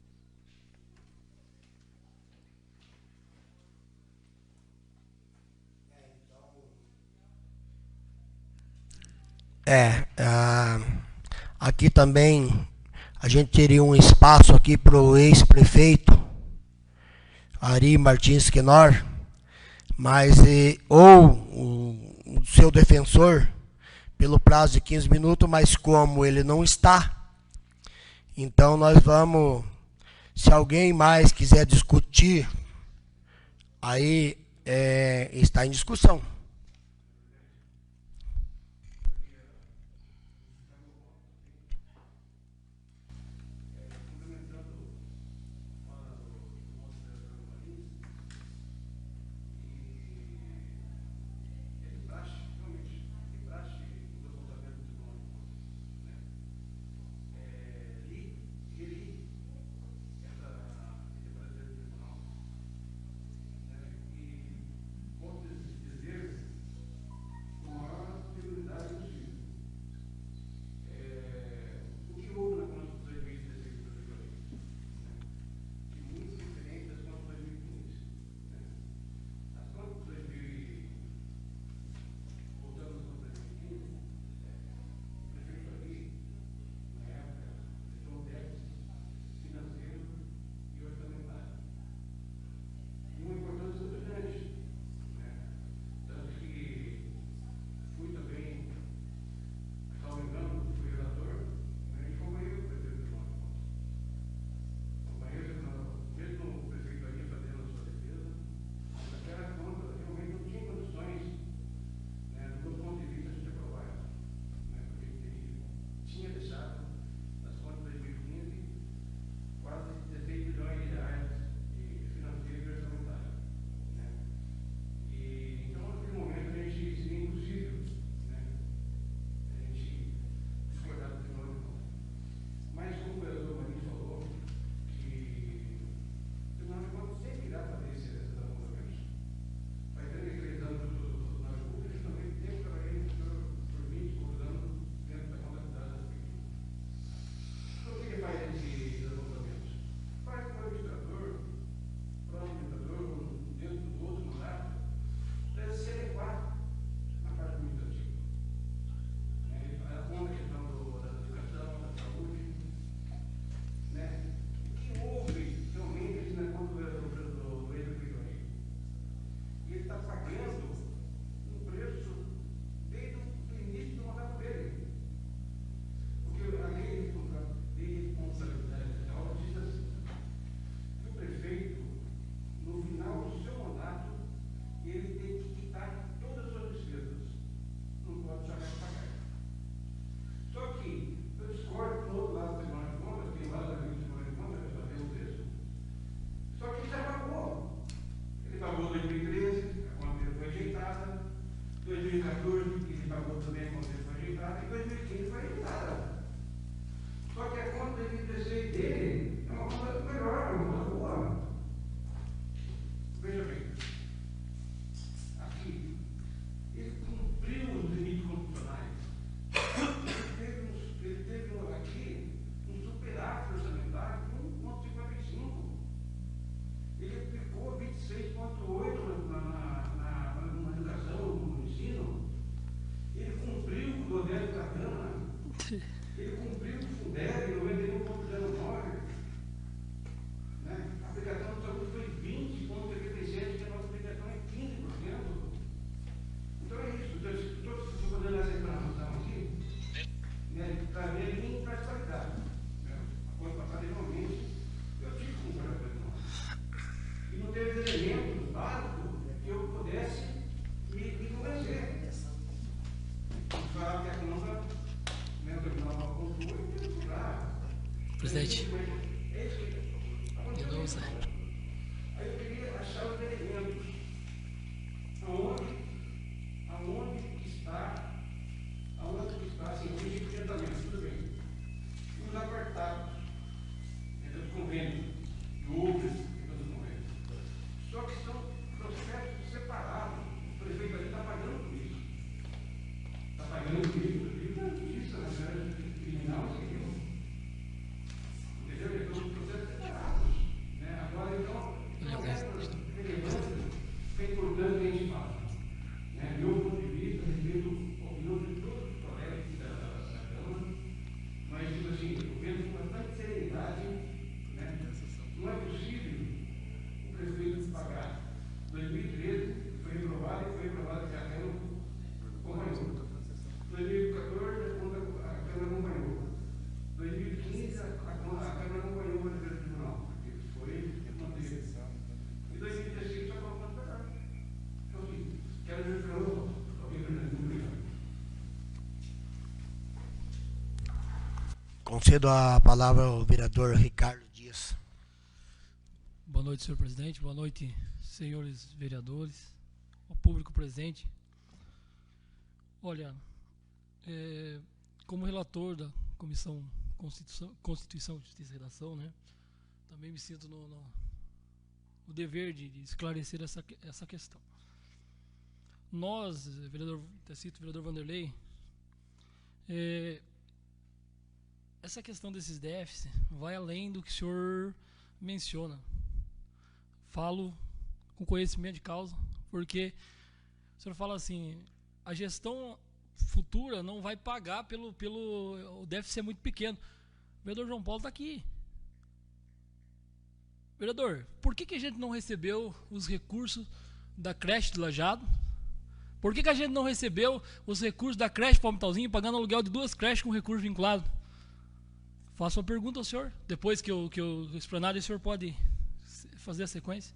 Speaker 3: Aqui também a gente teria um espaço aqui para o ex-prefeito Ari Martins Quinor, mas ou o seu defensor, pelo prazo de 15 minutos, mas como ele não está, então nós vamos, se alguém mais quiser discutir, aí está em discussão.
Speaker 5: Presidente, de novo, Zé.
Speaker 4: Aí eu queria achar os elementos. Aonde que está, assim, o endividamento, tudo bem. E os apartados, dentro do convênio, e outros dentro do convênio. Só que são processos separados. O prefeito ali está pagando por isso. Está pagando por isso, inclusive na justiça, na área criminal, entendeu?
Speaker 3: Concedo a palavra ao vereador Ricardo Dias.
Speaker 5: Boa noite, senhor presidente. Boa noite, senhores vereadores, ao público presente. Olha, como relator da Comissão Constituição, Justiça e Redação, né, também me sinto no dever de esclarecer essa questão. Nós, vereador Vanderlei, essa questão desses déficits vai além do que o senhor menciona. Falo com conhecimento de causa, porque o senhor fala assim, a gestão futura não vai pagar o déficit é muito pequeno. O vereador João Paulo está aqui. Vereador, por que a gente não recebeu os recursos da creche do Lajado? Por que a gente não recebeu os recursos da creche Palmitalzinho, pagando aluguel de 2 creches com recurso vinculado? Faço uma pergunta ao senhor. Depois que eu explanar, o senhor pode fazer a sequência.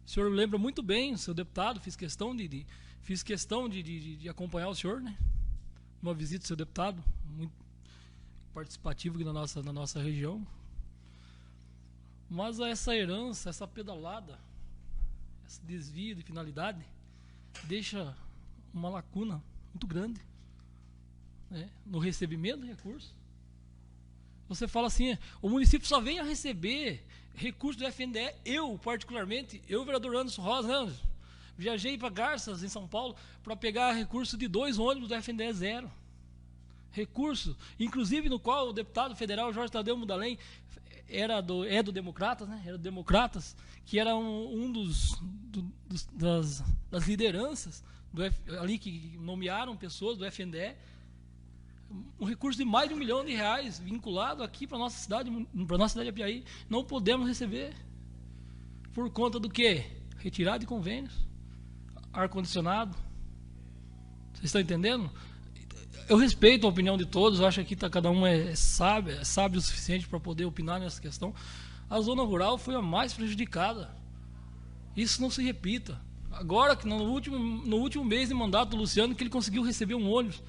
Speaker 5: O senhor lembra muito bem, o seu deputado, fiz questão de acompanhar o senhor, né? Uma visita do seu deputado, muito participativo aqui na nossa região. Mas essa herança, essa pedalada, esse desvio de finalidade, deixa uma lacuna muito grande, né, no recebimento de recursos. Você fala assim, o município só vem a receber recursos do FNDE. Eu, particularmente, vereador Anderson Rosa, né, Anderson? Viajei para Garças, em São Paulo, para pegar recurso de 2 ônibus do FNDE 0. Recurso, inclusive no qual o deputado federal Jorge Tadeu Mudalém é do Democratas, né? Era do Democratas, que era das lideranças ali que nomearam pessoas do FNDE. Um recurso de mais de R$1 milhão vinculado aqui para nossa cidade de Apiaí. Não podemos receber. Por conta do quê? Retirada de convênios, ar-condicionado. Vocês estão entendendo? Eu respeito a opinião de todos, eu acho que cada um é sábio o suficiente para poder opinar nessa questão. A zona rural foi a mais prejudicada. Isso não se repita. Agora, que no último mês de mandato do Luciano, que ele conseguiu receber um ônibus.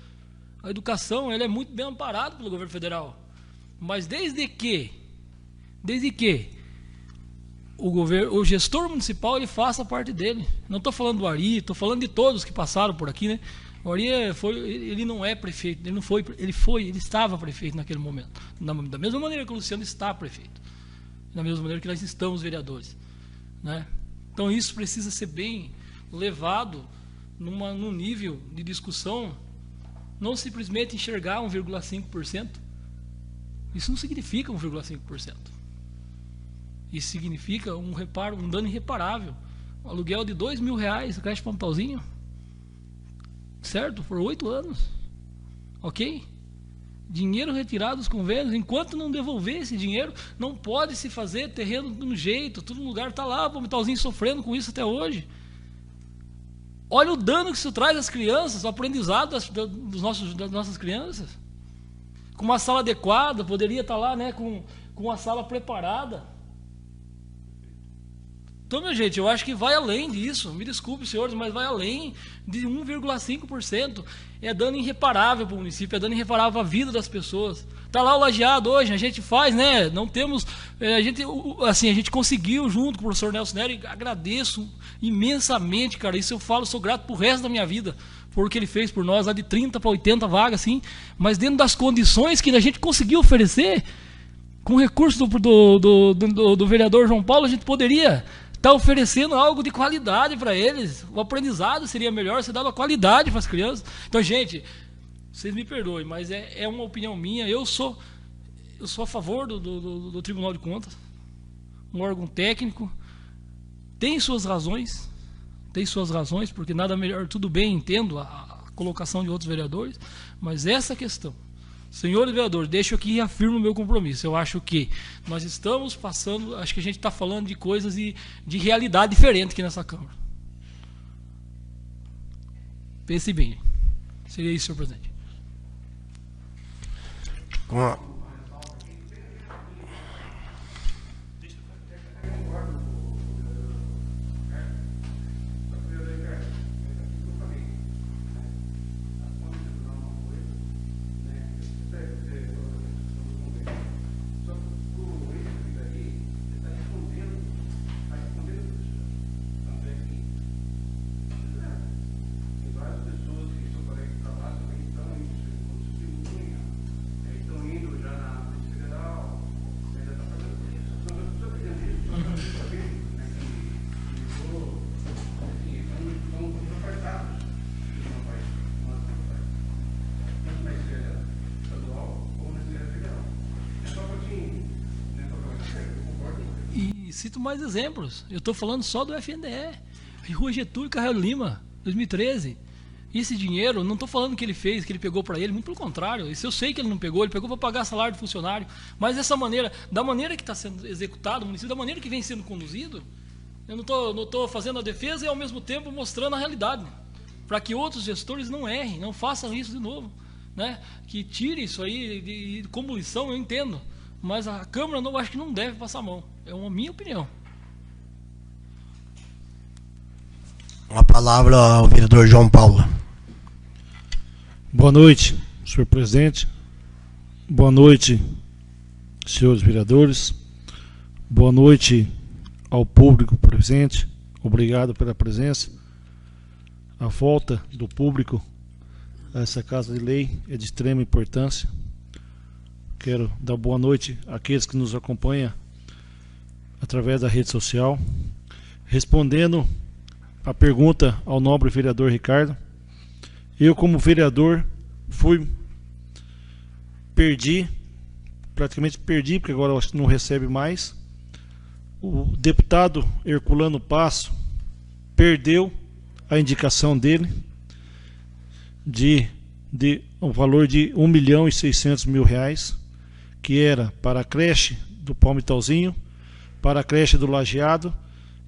Speaker 5: A educação, ela é muito bem amparada pelo governo federal. Mas desde que o gestor municipal ele faça a parte dele. Não estou falando do Ari, estou falando de todos que passaram por aqui, né? O Ari ele não é prefeito, ele estava prefeito naquele momento. Da mesma maneira que o Luciano está prefeito. Da mesma maneira que nós estamos vereadores, né? Então isso precisa ser bem levado num nível de discussão, não simplesmente enxergar 1,5%. Isso não significa 1,5%. Isso significa um dano irreparável. Um aluguel de R$2.000, creche Palmitalzinho, certo? Por 8 anos. Ok? Dinheiro retirado dos convênios. Enquanto não devolver esse dinheiro, não pode se fazer terreno de um jeito. Todo lugar está lá, o Palmitalzinho sofrendo com isso até hoje. Olha o dano que isso traz às crianças, o aprendizado das nossas crianças. Com uma sala adequada, poderia estar lá, né, com uma sala preparada. Então, minha gente, eu acho que vai além disso. Me desculpe, senhores, mas vai além de 1,5%. É dano irreparável para o município, é dano irreparável à vida das pessoas. Está lá o lajeado hoje, a gente faz, né? Não temos... a gente conseguiu junto com o professor Nelson Nery, e agradeço imensamente, cara. Isso eu falo, sou grato pro resto da minha vida, por o que ele fez por nós, lá de 30 para 80 vagas, assim. Mas dentro das condições que a gente conseguiu oferecer, com recurso do vereador João Paulo, a gente poderia estar oferecendo algo de qualidade para eles. O aprendizado seria melhor se dado a qualidade para as crianças. Então, gente, vocês me perdoem, mas é uma opinião minha. Eu sou a favor do Tribunal de Contas, um órgão técnico. Tem suas razões, porque nada melhor, tudo bem, entendo a colocação de outros vereadores, mas essa questão, senhores vereadores, deixo aqui e reafirmo o meu compromisso. Eu acho que nós estamos passando, acho que a gente está falando de coisas de realidade diferente aqui nessa Câmara. Pense bem. Seria isso, senhor presidente. cito mais exemplos. Eu estou falando só do FNDE. Rua Getúlio Carreiro Lima, 2013. E esse dinheiro, não estou falando que ele fez, que ele pegou para ele, muito pelo contrário. Isso eu sei que ele não pegou, ele pegou para pagar salário de funcionário. Mas dessa maneira, da maneira que está sendo executado o município, da maneira que vem sendo conduzido, eu não estou fazendo a defesa e ao mesmo tempo mostrando a realidade. Para que outros gestores não errem, não façam isso de novo. Né? Que tire isso aí como lição, eu entendo. Mas a Câmara eu acho que não deve passar a mão. É uma minha opinião.
Speaker 3: Uma palavra ao vereador João Paulo.
Speaker 1: Boa noite, senhor presidente. Boa noite, senhores vereadores. Boa noite ao público presente. Obrigado pela presença. A volta do público a essa Casa de Lei é de extrema importância. Quero dar boa noite àqueles que nos acompanham através da rede social. Respondendo a pergunta ao nobre vereador Ricardo, eu como vereador praticamente perdi, porque agora eu acho que não recebe mais. O deputado Herculano Passo perdeu a indicação dele de um valor de R$1.600.000, que era para a creche do Palmitalzinho, para a creche do Lajeado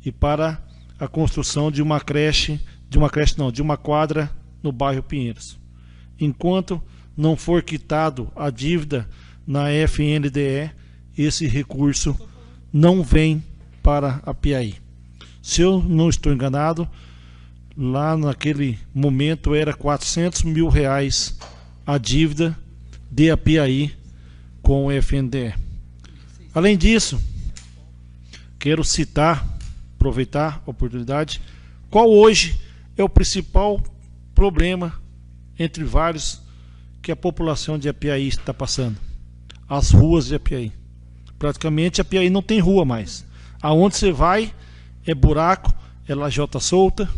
Speaker 1: e para a construção de uma quadra no bairro Pinheiros. Enquanto não for quitado a dívida na FNDE, esse recurso não vem para a Piaí. Se eu não estou enganado, lá naquele momento era R$400.000 a dívida de Apiaí com o FNDE. Além disso, quero aproveitar a oportunidade, qual hoje é o principal problema entre vários que a população de Apiaí está passando? As ruas de Apiaí. Praticamente Apiaí não tem rua mais. Aonde você vai é buraco, é lajota solta.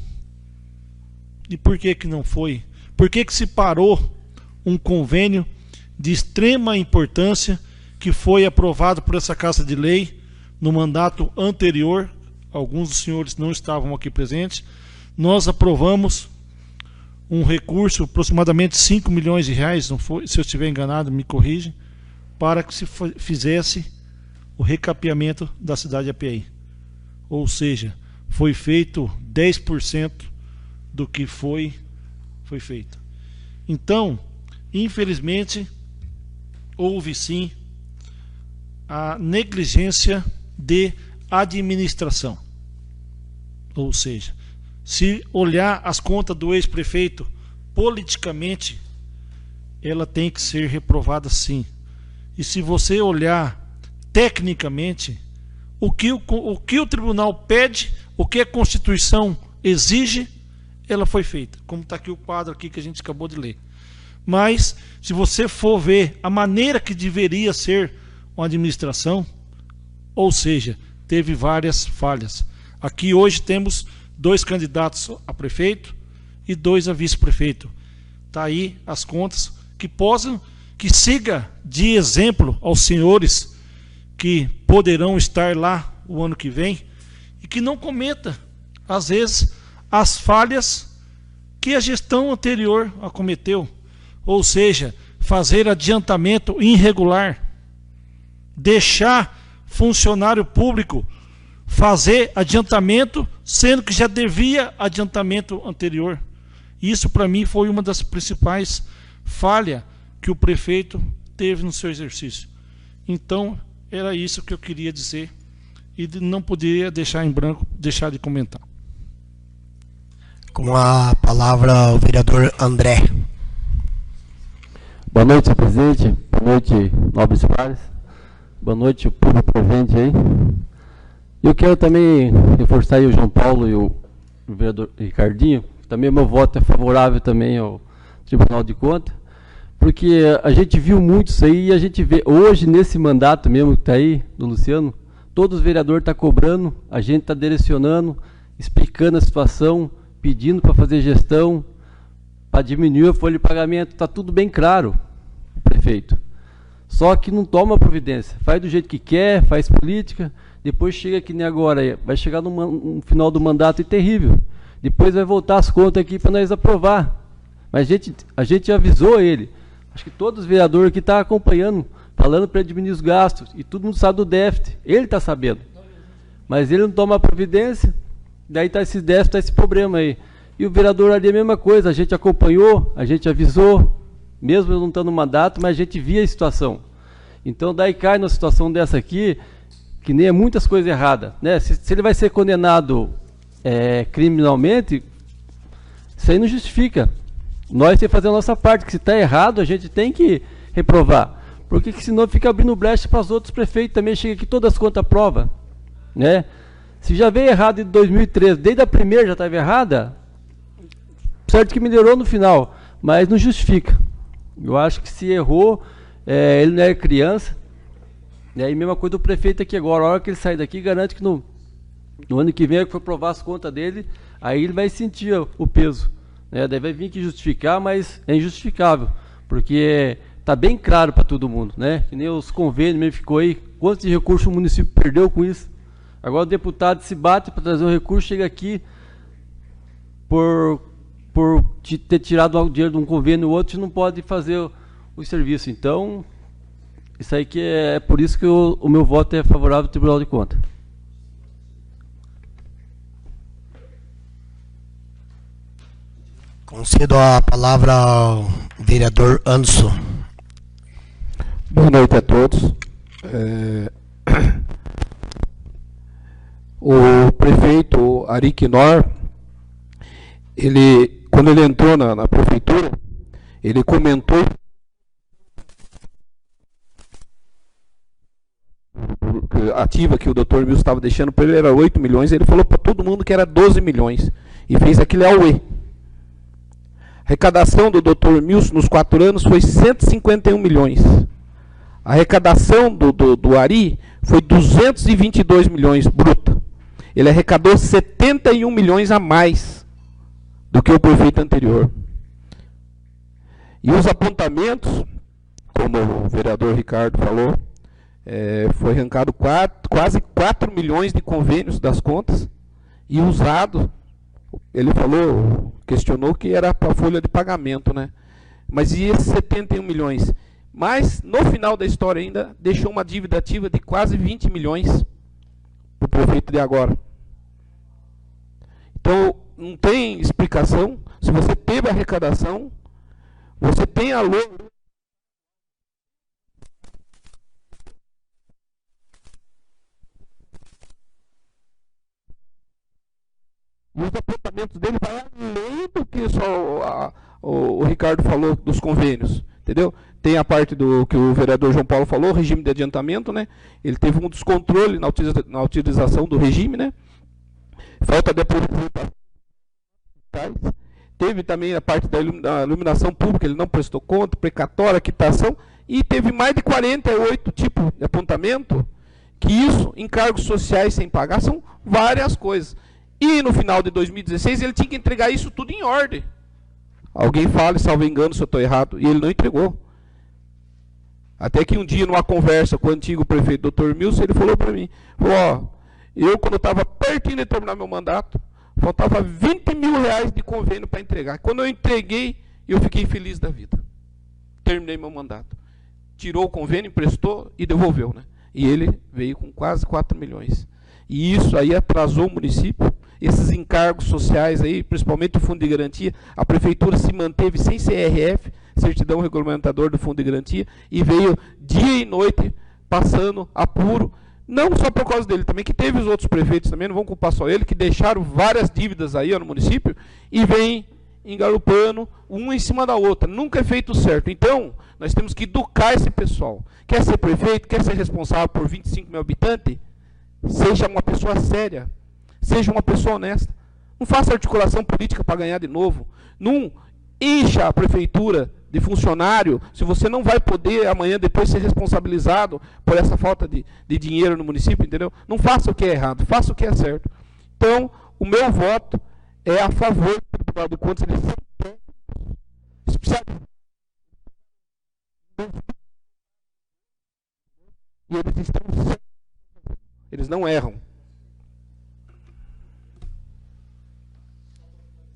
Speaker 1: E por que não foi? Por que se parou um convênio de extrema importância que foi aprovado por essa Casa de Lei no mandato anterior? Alguns dos senhores não estavam aqui presentes. Nós aprovamos um recurso, aproximadamente R$5 milhões, não foi? Se eu estiver enganado, me corrigem, para que se fizesse o recapeamento da cidade de Apiaí. Ou seja, foi feito 10% do que foi feito. Então, infelizmente, houve sim a negligência de administração. Ou seja, se olhar as contas do ex-prefeito politicamente, ela tem que ser reprovada sim. E se você olhar tecnicamente, o que o tribunal pede, o que a Constituição exige, ela foi feita, como está aqui o quadro aqui que a gente acabou de ler. Mas, se você for ver a maneira que deveria ser uma administração, ou seja, teve várias falhas. Aqui hoje temos 2 candidatos a prefeito e 2 a vice-prefeito. Está aí as contas que siga de exemplo aos senhores que poderão estar lá o ano que vem e que não cometa, às vezes, as falhas que a gestão anterior acometeu, ou seja, fazer adiantamento irregular, deixar funcionário público fazer adiantamento, sendo que já devia adiantamento anterior. Isso para mim foi uma das principais falhas que o prefeito teve no seu exercício. Então, era isso que eu queria dizer e não poderia deixar em branco, deixar de comentar.
Speaker 3: Com a palavra o vereador André.
Speaker 6: Boa noite, senhor presidente. Boa noite, nobres pares. Boa noite, o público presente aí. Eu quero também reforçar aí o João Paulo e o vereador Ricardinho. Também o meu voto é favorável também ao Tribunal de Contas, porque a gente viu muito isso aí e a gente vê hoje nesse mandato mesmo que está aí, do Luciano, todos os vereadores estão cobrando, a gente está direcionando, explicando a situação, pedindo para fazer gestão, para diminuir a folha de pagamento, está tudo bem claro, o prefeito. Só que não toma providência, faz do jeito que quer, faz política, Depois chega que nem agora, vai chegar no final do mandato e terrível. Depois vai voltar as contas aqui para nós aprovar. Mas a gente avisou ele. Acho que todos os vereadores que estão acompanhando, falando para ele diminuir os gastos. E todo mundo sabe do déficit. Ele está sabendo. Mas ele não toma providência. Daí está esse déficit, está esse problema aí. E o vereador ali é a mesma coisa. A gente acompanhou, a gente avisou. Mesmo eu não estando no mandato, mas a gente via a situação. Então daí cai numa situação dessa aqui, que nem é muitas coisas erradas. Né? Se ele vai ser condenado criminalmente, isso aí não justifica. Nós temos que fazer a nossa parte, que se está errado, a gente tem que reprovar. Porque senão fica abrindo brecha para os outros prefeitos também, chega aqui todas as contas prova. Né? Se já veio errado em 2013, desde a primeira já estava errada, certo que melhorou no final, mas não justifica. Eu acho que se errou, ele não é criança. E aí, mesma coisa do prefeito aqui agora. A hora que ele sair daqui, garante que no ano que vem, que for provar as contas dele, aí ele vai sentir o peso. Né? Daí vai vir aqui justificar, mas é injustificável. Porque está bem claro para todo mundo. Né? Que nem os convênios mesmo ficou aí. Quantos de recursos o município perdeu com isso? Agora o deputado se bate para trazer um recurso, chega aqui por ter tirado o dinheiro de um convênio ou outro, não pode fazer o serviço. Então, isso aí que é por isso que o meu voto é favorável ao Tribunal de Contas.
Speaker 3: Concedo a palavra ao vereador Anderson.
Speaker 7: Boa noite a todos. O prefeito Ari Quinor, quando ele entrou na prefeitura, ele comentou que a ativa que o Dr. Milson estava deixando para ele era 8 milhões, ele falou para todo mundo que era 12 milhões, e fez aquele auê. A arrecadação do Dr. Milson nos 4 anos foi 151 milhões. A arrecadação do Ari foi 222 milhões bruta. Ele arrecadou 71 milhões a mais do que o prefeito anterior. E os apontamentos, como o vereador Ricardo falou, foi arrancado quase 4 milhões de convênios das contas e usado, ele falou, questionou que era para a folha de pagamento, né? Mas e esses 71 milhões? Mas, no final da história ainda, deixou uma dívida ativa de quase 20 milhões para o prefeito de agora. Então, não tem explicação. Se você teve arrecadação, você tem a lei. E os apontamentos dele vai além do que só o Ricardo falou dos convênios, entendeu? Tem a parte do que o vereador João Paulo falou, regime de adiantamento, né? Ele teve um descontrole na utilização do regime, né? Falta de aprovação. Teve também a parte da iluminação pública, ele não prestou conta, precatória, quitação, e teve mais de 48 tipos de apontamento, que isso, encargos sociais sem pagar, são várias coisas. E no final de 2016 ele tinha que entregar isso tudo em ordem. Alguém fale, salvo engano, se eu estou errado, e ele não entregou. Até que um dia, numa conversa com o antigo prefeito Dr. Milson, ele falou para mim, eu quando estava pertinho de terminar meu mandato, faltava 20 mil reais de convênio para entregar. Quando eu entreguei, eu fiquei feliz da vida. Terminei meu mandato. Tirou o convênio, emprestou e devolveu, né? E ele veio com quase 4 milhões. E isso aí atrasou o município. Esses encargos sociais aí, principalmente o fundo de garantia, a prefeitura se manteve sem CRF, certidão regulamentador do fundo de garantia, e veio dia e noite passando apuro, não só por causa dele, também que teve os outros prefeitos também, não vão culpar só ele, que deixaram várias dívidas aí no município, e vem engalopando uma em cima da outra, nunca é feito certo. Então, nós temos que educar esse pessoal. Quer ser prefeito, quer ser responsável por 25 mil habitantes? Seja uma pessoa séria, seja uma pessoa honesta. Não faça articulação política para ganhar de novo. Não encha a prefeitura de funcionário, se você não vai poder amanhã depois ser responsabilizado por essa falta de dinheiro no município, entendeu? Não faça o que é errado, faça o que é certo. Então, o meu voto é a favor do Tribunal de Contas. Eles não erram.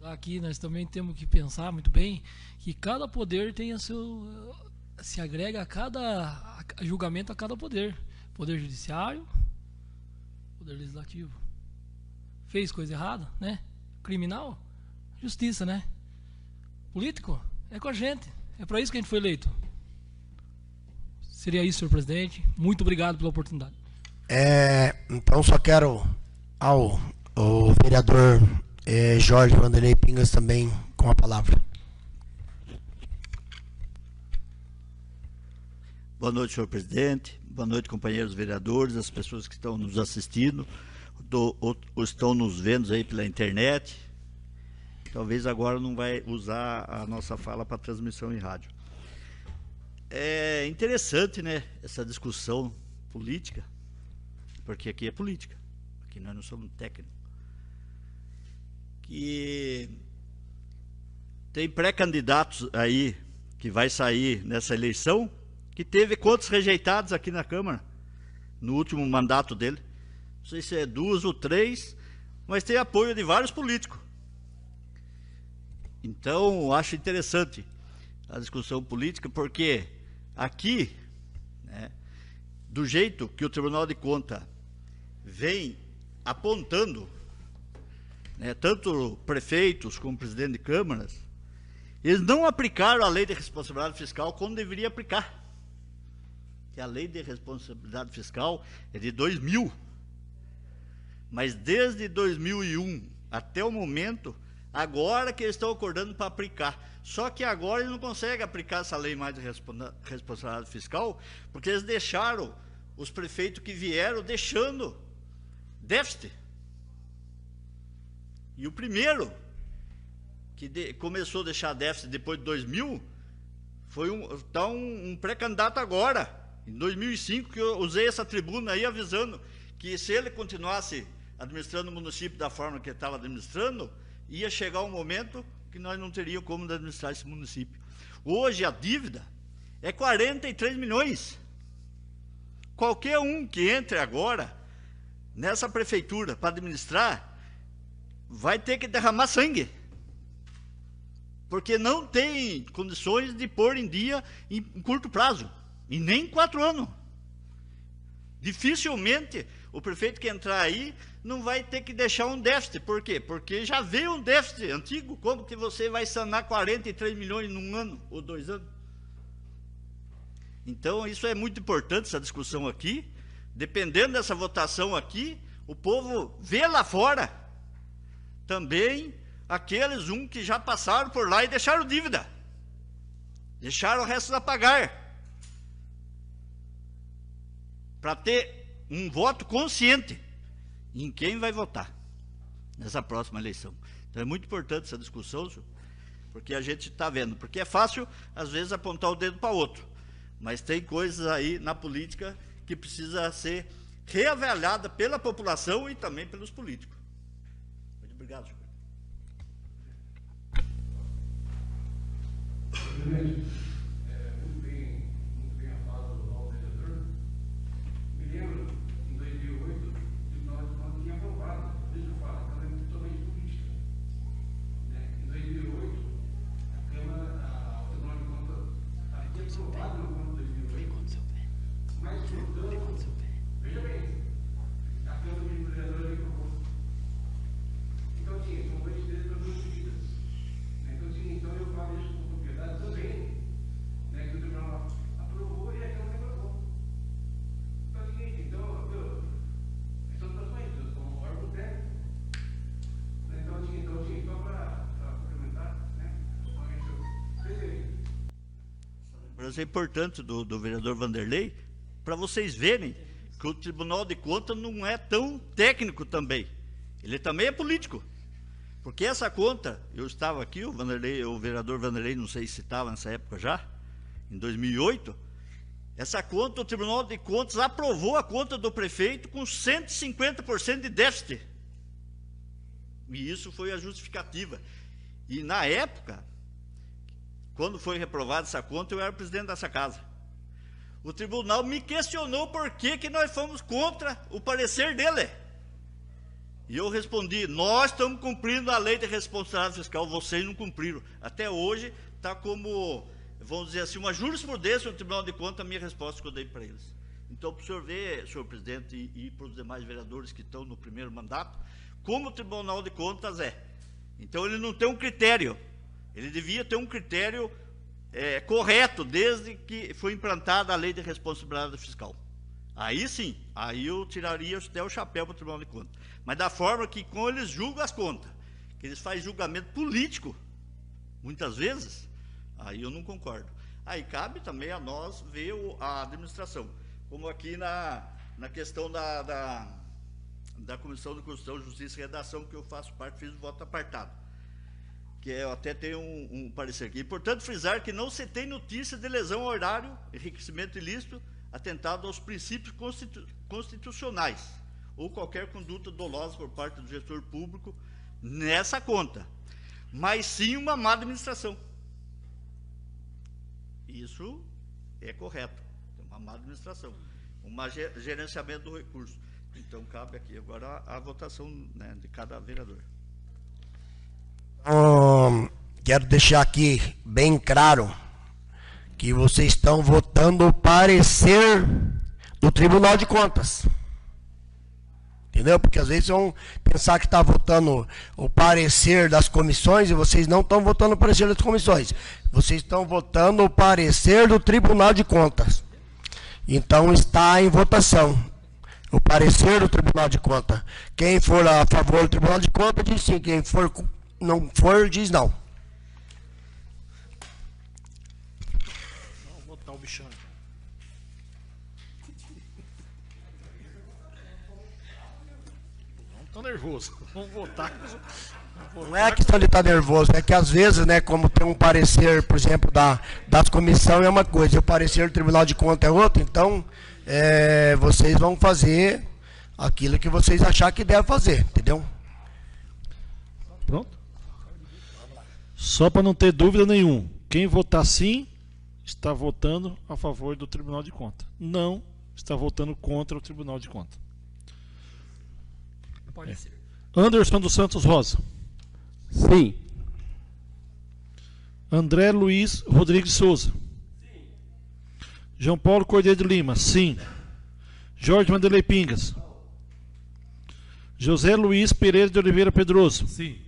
Speaker 5: Aqui nós também temos que pensar muito bem que cada poder tem se agrega a cada julgamento a cada poder. Poder judiciário, poder legislativo. Fez coisa errada, né? Criminal, justiça, né? Político, é com a gente. É para isso que a gente foi eleito. Seria isso, senhor presidente. Muito obrigado pela oportunidade.
Speaker 3: Então só quero ao vereador Jorge Vanderlei Pingas também com a palavra.
Speaker 8: Boa noite, senhor presidente. Boa noite, companheiros vereadores, as pessoas que estão nos assistindo, ou estão nos vendo aí pela internet. Talvez agora não vai usar a nossa fala para transmissão em rádio. É interessante, né, essa discussão política, porque aqui é política, aqui nós não somos técnicos. Que tem pré-candidatos aí que vai sair nessa eleição, que teve contas rejeitadas aqui na Câmara, no último mandato dele. Não sei se é 2 ou 3, mas tem apoio de vários políticos. Então, acho interessante a discussão política, porque aqui, né, do jeito que o Tribunal de Contas vem apontando, né, tanto prefeitos como presidente de câmaras, eles não aplicaram a lei de responsabilidade fiscal como deveria aplicar. Que a lei de responsabilidade fiscal é de 2000. Mas desde 2001 até o momento, agora que eles estão acordando para aplicar. Só que agora eles não conseguem aplicar essa lei mais de responsabilidade fiscal, porque eles deixaram, os prefeitos que vieram, deixando déficit. E o primeiro que começou a deixar déficit depois de 2000 foi um pré-candidato agora, em 2005, que eu usei essa tribuna aí avisando que se ele continuasse administrando o município da forma que ele estava administrando, ia chegar um momento que nós não teríamos como administrar esse município. Hoje a dívida é 43 milhões. Qualquer um que entre agora nessa prefeitura para administrar vai ter que derramar sangue, porque não tem condições de pôr em dia em curto prazo, e nem em 4 anos. Dificilmente o prefeito que entrar aí não vai ter que deixar um déficit. Por quê? Porque já veio um déficit antigo. Como que você vai sanar 43 milhões num ano ou 2 anos? Então isso é muito importante, essa discussão aqui. Dependendo dessa votação aqui, o povo vê lá fora também aqueles que já passaram por lá e deixaram dívida, deixaram o resto a pagar, para ter um voto consciente em quem vai votar nessa próxima eleição. Então é muito importante essa discussão, porque a gente está vendo, porque é fácil às vezes apontar o dedo para outro, mas tem coisas aí na política que precisa ser reavaliada pela população e também pelos políticos. Muito obrigado, senhor.
Speaker 4: Presidente, muito bem a fala do vereador. Me lembro, em 2008, o Tribunal de Contas tinha aprovado, deixa eu falar, ela é totalmente política. Em 2008, a Câmara, o Tribunal de Contas havia aprovado no ano de 2008, mas portanto, veja bem, a Câmara de Vereadores havia proposto. Então, tinha, são 2 vezes para 2 medidas. Então eu falo isso com propriedade também, né, que o Tribunal aprovou e a Câmara aprovou. Então é o seguinte, são situações, como órgão técnico. Então, só para complementar, né,
Speaker 8: Isso é importante do vereador Vanderlei, para vocês verem que o Tribunal de Contas não é tão técnico também. Ele também é político. Porque essa conta, eu estava aqui, o vereador Vanderlei, não sei se estava nessa época já, em 2008, essa conta, o Tribunal de Contas aprovou a conta do prefeito com 150% de déficit. E isso foi a justificativa. E na época, quando foi reprovada essa conta, eu era presidente dessa casa. O tribunal me questionou por que nós fomos contra o parecer dele. E eu respondi, nós estamos cumprindo a lei de responsabilidade fiscal, vocês não cumpriram. Até hoje está como, vamos dizer assim, uma jurisprudência no Tribunal de Contas a minha resposta que eu dei para eles. Então, para o senhor ver, senhor presidente, e para os demais vereadores que estão no primeiro mandato, como o Tribunal de Contas é. Então, ele não tem um critério. Ele devia ter um critério correto, desde que foi implantada a lei de responsabilidade fiscal. Aí sim, aí eu tiraria até o chapéu para o Tribunal de Contas. Mas da forma que, como eles julgam as contas, que eles fazem julgamento político, muitas vezes, aí eu não concordo. Aí cabe também a nós ver a administração. Como aqui na questão da Comissão de Constituição, Justiça e Redação, que eu faço parte, fiz o voto apartado. Que eu até tenho um parecer aqui. Importante frisar que não se tem notícia de lesão ao horário, enriquecimento ilícito, atentado aos princípios constitucionais, ou qualquer conduta dolosa por parte do gestor público nessa conta, mas sim uma má administração. Isso é correto. Uma má administração, um mau gerenciamento do recurso. Então, cabe aqui agora a votação, né, de cada vereador.
Speaker 3: Quero deixar aqui bem claro que vocês estão votando o parecer do Tribunal de Contas. Entendeu? Porque às vezes vão pensar que está votando o parecer das comissões e vocês não estão votando o parecer das comissões. Vocês estão votando o parecer do Tribunal de Contas. Então está em votação o parecer do Tribunal de Contas. Quem for a favor do Tribunal de Contas diz sim, quem for não for diz não.
Speaker 1: Vamos botar o bichão. Não tô nervoso. Vamos votar.
Speaker 3: Não é a questão de estar nervoso, é que às vezes, né, como tem um parecer, por exemplo, das comissões é uma coisa, e o parecer do Tribunal de Contas é outro, então vocês vão fazer aquilo que vocês achar que deve fazer, entendeu?
Speaker 1: Pronto? Só para não ter dúvida nenhuma, quem votar sim, está votando a favor do Tribunal de Contas. Não está votando contra o Tribunal de Contas.
Speaker 5: Pode ser.
Speaker 1: Anderson dos Santos Rosa.
Speaker 6: Sim.
Speaker 1: André Luiz Rodrigues Souza. Sim. João Paulo Cordeiro de Lima. Sim. Jorge Vanderlei Pingas. Não. José Luiz Pereira de Oliveira Pedroso.
Speaker 9: Sim.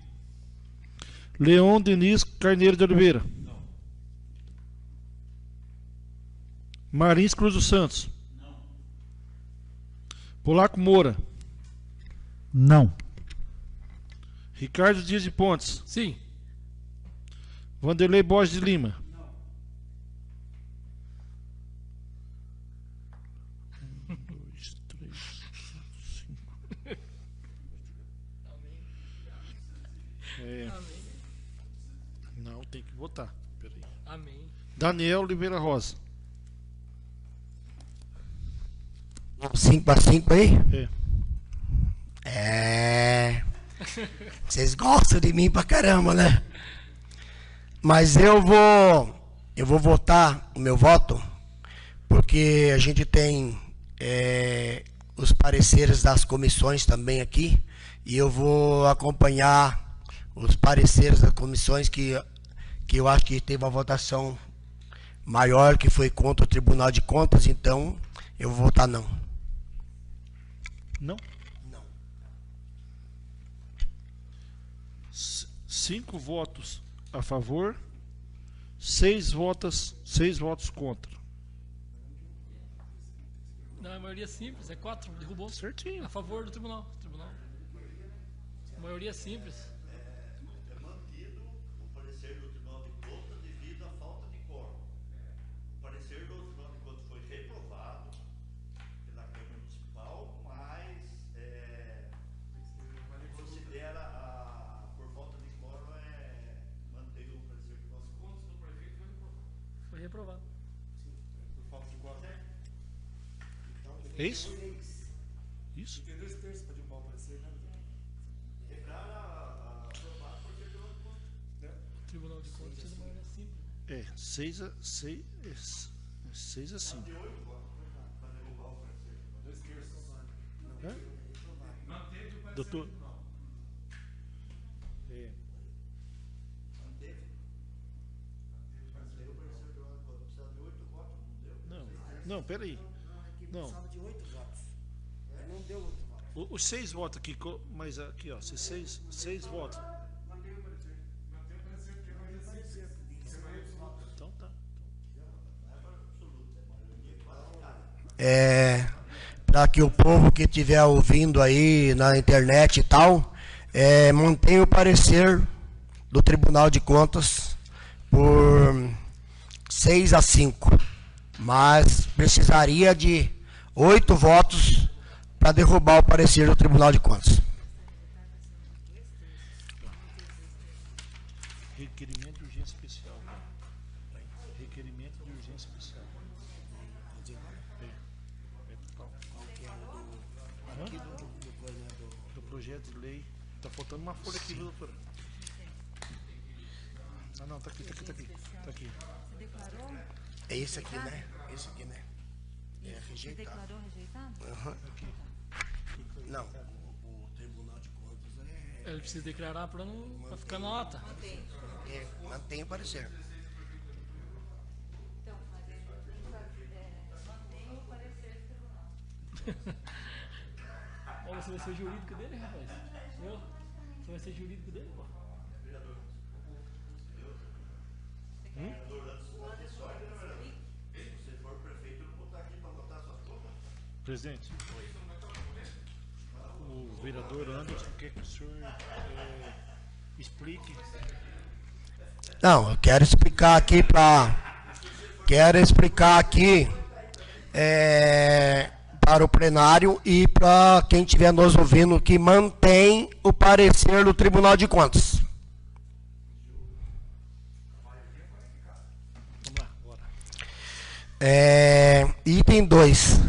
Speaker 1: Leon Denis Carneiro de Oliveira.
Speaker 9: Não.
Speaker 1: Marins Cruz dos Santos.
Speaker 9: Não.
Speaker 1: Polaco Moura.
Speaker 9: Não.
Speaker 1: Ricardo Dias de Pontes.
Speaker 5: Sim.
Speaker 1: Vanderlei Borges de Lima.
Speaker 9: Não.
Speaker 1: 1, 2, 3, 4, 5. Não, tem que votar. Peraí.
Speaker 5: Amém.
Speaker 1: Daniel Oliveira Rosa.
Speaker 3: 5x5 aí?
Speaker 1: É.
Speaker 3: Vocês gostam de mim pra caramba, né? Mas eu vou votar o meu voto, porque a gente tem os pareceres das comissões também aqui, e eu vou acompanhar os pareceres das comissões que eu acho que teve uma votação maior, que foi contra o Tribunal de Contas, então eu vou votar não.
Speaker 1: Não?
Speaker 3: Não.
Speaker 1: 5 votos a favor, 6 votos contra.
Speaker 5: Não, a maioria simples, é 4, derrubou.
Speaker 1: Certinho.
Speaker 5: A favor do tribunal. A maioria simples.
Speaker 8: É mantido o parecer do Tribunal de Contas devido à falta de quórum. O parecer do Tribunal de Contas foi reprovado pela Câmara Municipal, mas considera por falta de quórum manter o parecer do Tribunal de Contas do prefeito
Speaker 5: Foi reprovado.
Speaker 9: Por falta de quórum.
Speaker 1: É isso? Isso?
Speaker 9: Entendeu esse terço para derrubar o parecer, né?
Speaker 5: Tribunal de Contas é uma maioria simples.
Speaker 1: É, 6 a 6. 6 a 5. Hã? Doutor? É. Não, peraí. Não.
Speaker 3: De 8 votos. Não deu 8 votos.
Speaker 1: Os 6 votos aqui, mas aqui, ó, se 6 votos. Então tá.
Speaker 3: Para que o povo que estiver ouvindo aí na internet e tal, mantenha o parecer do Tribunal de Contas por 6 a 5. Mas precisaria de 8 votos para derrubar o parecer do Tribunal de Contas.
Speaker 1: Requerimento de urgência especial. Requerimento de urgência especial. Do projeto de lei. Tá faltando uma folha aqui, viu, doutora? Ah, não, tá aqui. Tá aqui.
Speaker 10: Você declarou?
Speaker 3: É esse aqui, né? Esse aqui, né? É
Speaker 10: Você
Speaker 3: rejeitado.
Speaker 10: declarou rejeitado?
Speaker 3: Aham. Não, o Tribunal de Contas
Speaker 5: Ele precisa declarar para ficar na nota.
Speaker 3: mantém o parecer.
Speaker 10: Então, mas ele mantém o parecer do tribunal.
Speaker 5: Olha, você vai ser jurídico dele, rapaz? Eu? Você vai ser jurídico dele, pô?
Speaker 1: Presidente, o vereador Anderson quer que o senhor explique.
Speaker 3: Não, eu quero explicar aqui para o plenário e para quem estiver nos ouvindo que mantém o parecer do Tribunal de Contas.
Speaker 1: Vamos lá, bora.
Speaker 3: Item 2.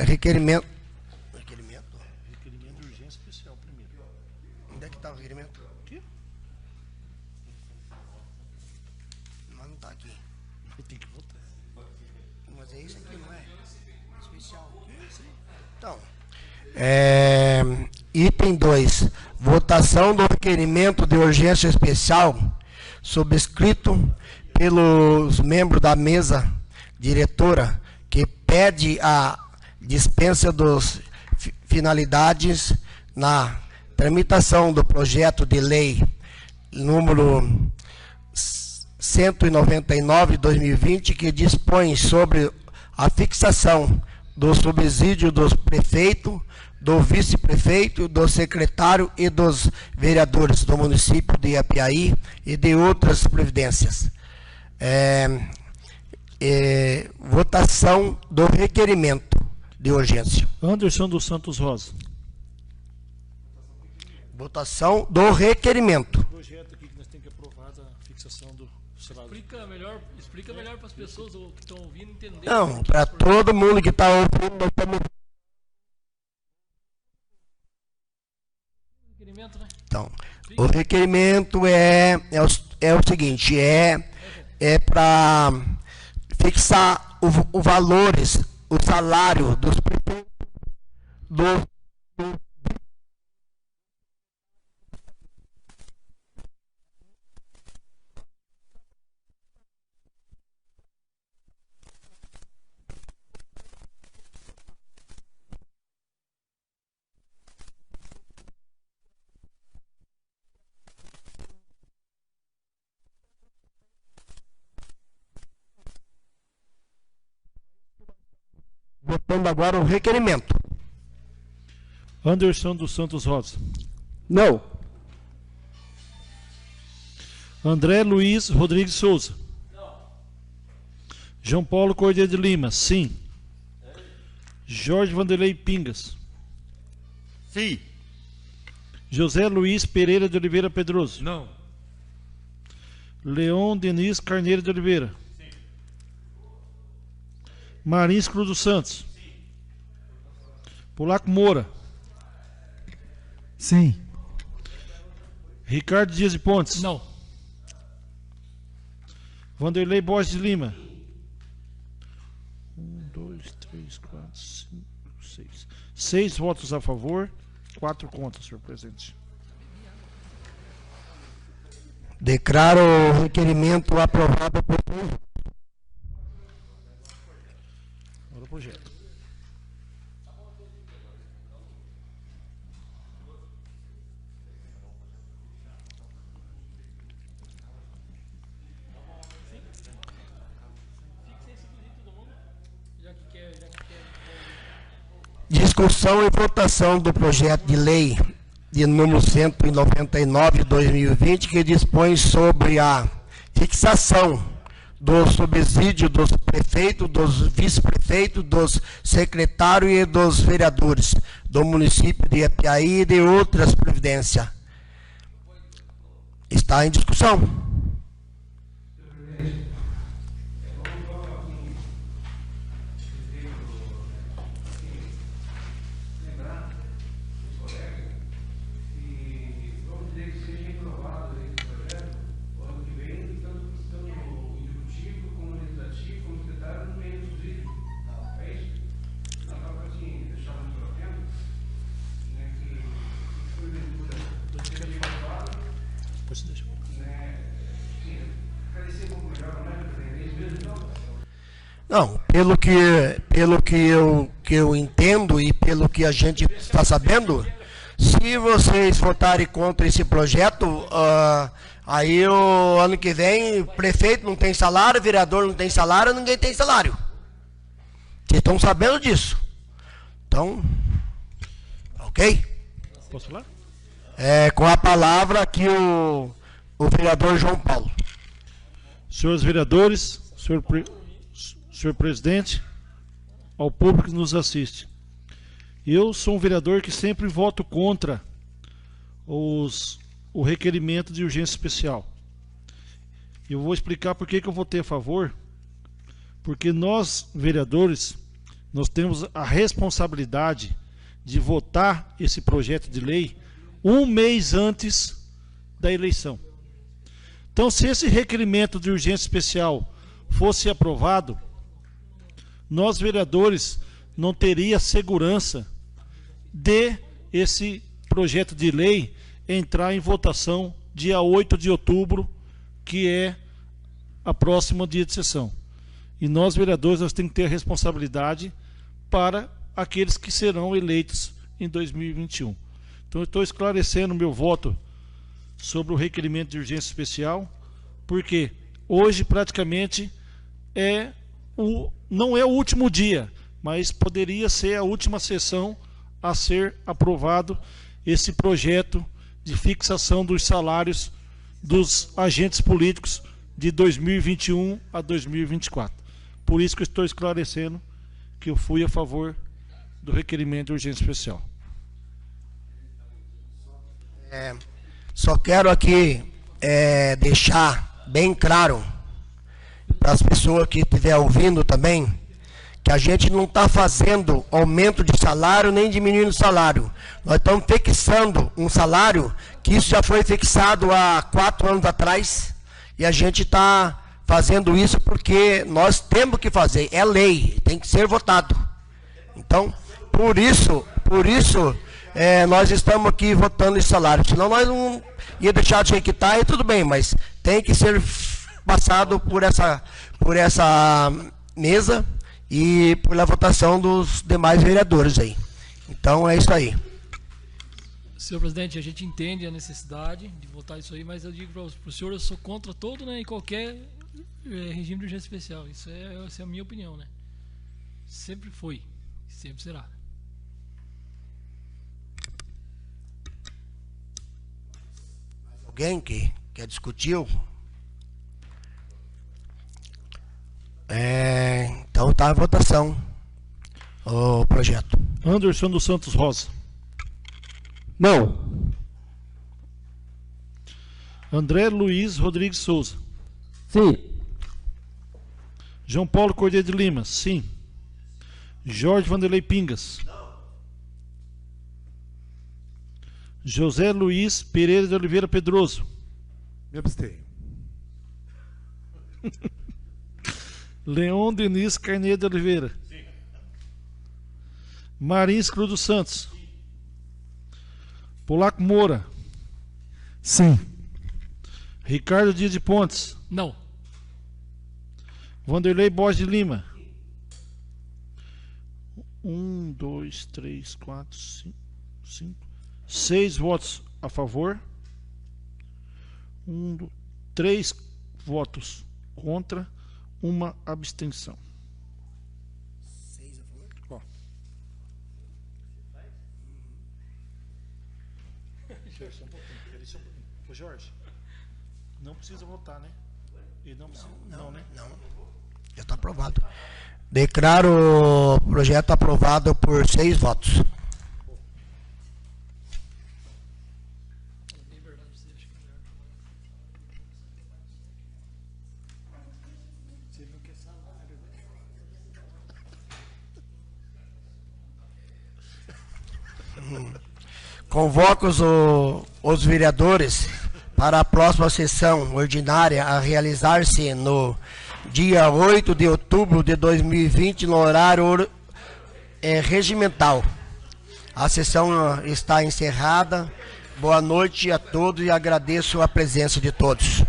Speaker 3: Requerimento.
Speaker 1: Requerimento de urgência especial primeiro.
Speaker 3: Onde é que está o requerimento?
Speaker 1: Aqui?
Speaker 3: Mas não está aqui.
Speaker 1: Tem que votar.
Speaker 3: Mas é isso aqui, não é? Especial.
Speaker 1: Então,
Speaker 3: item 2. Votação do requerimento de urgência especial subscrito pelos membros da mesa diretora que pede a dispensa das finalidades na tramitação do projeto de lei número 199/2020, que dispõe sobre a fixação do subsídio dos prefeitos, do vice-prefeito, do secretário e dos vereadores do município de Apiaí e de outras providências. Votação do requerimento de urgência.
Speaker 1: Anderson dos Santos Rosa.
Speaker 3: Votação do requerimento.
Speaker 1: O projeto aqui que nós temos que aprovar da fixação do salário.
Speaker 5: Explica melhor para as pessoas que estão ouvindo entender.
Speaker 3: Não, para todo mundo que está ouvindo, nós estamos...
Speaker 5: Requerimento, né?
Speaker 3: Então, o requerimento é o seguinte, é para fixar os valores, o salário dos prefeitos votando agora o requerimento.
Speaker 1: Anderson dos Santos Rosa.
Speaker 7: Não.
Speaker 1: André Luiz Rodrigues Souza. João Paulo Cordeiro de Lima. Sim. Jorge Vanderlei Pingas.
Speaker 8: Sim.
Speaker 1: José Luiz Pereira de Oliveira Pedroso.
Speaker 9: Não.
Speaker 1: Leon Denis Carneiro de Oliveira. Marins Cruz dos Santos. Polaco Moura.
Speaker 9: Sim.
Speaker 1: Ricardo Dias de Pontes.
Speaker 5: Não.
Speaker 1: Vanderlei Borges de Lima. Um, dois, três, quatro, cinco, seis. 6 votos a favor, 4 contra, senhor presidente.
Speaker 3: Declaro o requerimento aprovado por todos.
Speaker 1: Agora o projeto.
Speaker 3: Discussão e votação do projeto de lei de número 199 de 2020, que dispõe sobre a fixação do subsídio dos prefeitos, dos vice-prefeitos, dos secretários e dos vereadores do município de Apiaí e de outras providências. Está em discussão. Não, pelo que eu entendo e pelo que a gente está sabendo, se vocês votarem contra esse projeto, aí o ano que vem o prefeito não tem salário, o vereador não tem salário, ninguém tem salário. Vocês estão sabendo disso. Então, ok?
Speaker 1: Posso falar?
Speaker 3: Com a palavra aqui o vereador João Paulo.
Speaker 1: Senhores vereadores, senhor presidente, ao público que nos assiste. Eu sou um vereador que sempre voto contra o requerimento de urgência especial. Eu vou explicar por que eu votei a favor. Porque nós, vereadores, nós temos a responsabilidade de votar esse projeto de lei um mês antes da eleição. Então, se esse requerimento de urgência especial fosse aprovado, nós, vereadores, não teria segurança de esse projeto de lei entrar em votação dia 8 de outubro, que é a próxima dia de sessão. E nós, vereadores, nós temos que ter a responsabilidade para aqueles que serão eleitos em 2021. Então, eu estou esclarecendo o meu voto sobre o requerimento de urgência especial, porque hoje praticamente não é o último dia, mas poderia ser a última sessão a ser aprovado esse projeto de fixação dos salários dos agentes políticos de 2021 a 2024. Por isso que eu estou esclarecendo que eu fui a favor do requerimento de urgência especial.
Speaker 3: Só quero aqui deixar bem claro para as pessoas que estiverem ouvindo também, que a gente não está fazendo aumento de salário nem diminuindo o salário. Nós estamos fixando um salário que isso já foi fixado há 4 anos atrás, e a gente está fazendo isso porque nós temos que fazer, é lei, tem que ser votado. Então, por isso nós estamos aqui votando esse salário, senão nós não ia deixar do jeito que está e tudo bem, mas tem que ser passado por essa mesa e pela votação dos demais vereadores aí. Então é isso aí.
Speaker 5: Senhor presidente, a gente entende a necessidade de votar isso aí, mas eu digo para o senhor, eu sou contra todo, né, e qualquer regime de urgência especial. Essa é a minha opinião, né? Sempre foi, sempre será.
Speaker 3: Alguém que quer discutir? Então está a votação o projeto.
Speaker 1: Anderson dos Santos Rosa.
Speaker 6: Não.
Speaker 1: André Luiz Rodrigues Souza.
Speaker 6: Sim.
Speaker 1: João Paulo Cordeiro de Lima. Sim. Jorge Vanderlei Pingas. José Luiz Pereira de Oliveira Pedroso.
Speaker 9: Me abstenho.
Speaker 1: Leon Denis Carneiro de Oliveira.
Speaker 4: Sim.
Speaker 1: Marins Cruz dos Santos. Polaco Moura.
Speaker 9: Sim.
Speaker 1: Ricardo Dias de Pontes.
Speaker 5: Não.
Speaker 1: Vanderlei Borges de Lima. 1, 2, 3, 4, 5, 6 votos a favor. 3 votos contra, uma abstenção.
Speaker 3: 6 a favor.
Speaker 1: Ó. Ô Jorge, não precisa votar, né? Ele não precisa, não, né?
Speaker 3: Não. Já está aprovado. Declaro o projeto aprovado por 6 votos. Convoco os vereadores para a próxima sessão ordinária a realizar-se no dia 8 de outubro de 2020, no horário regimental. A sessão está encerrada. Boa noite a todos e agradeço a presença de todos.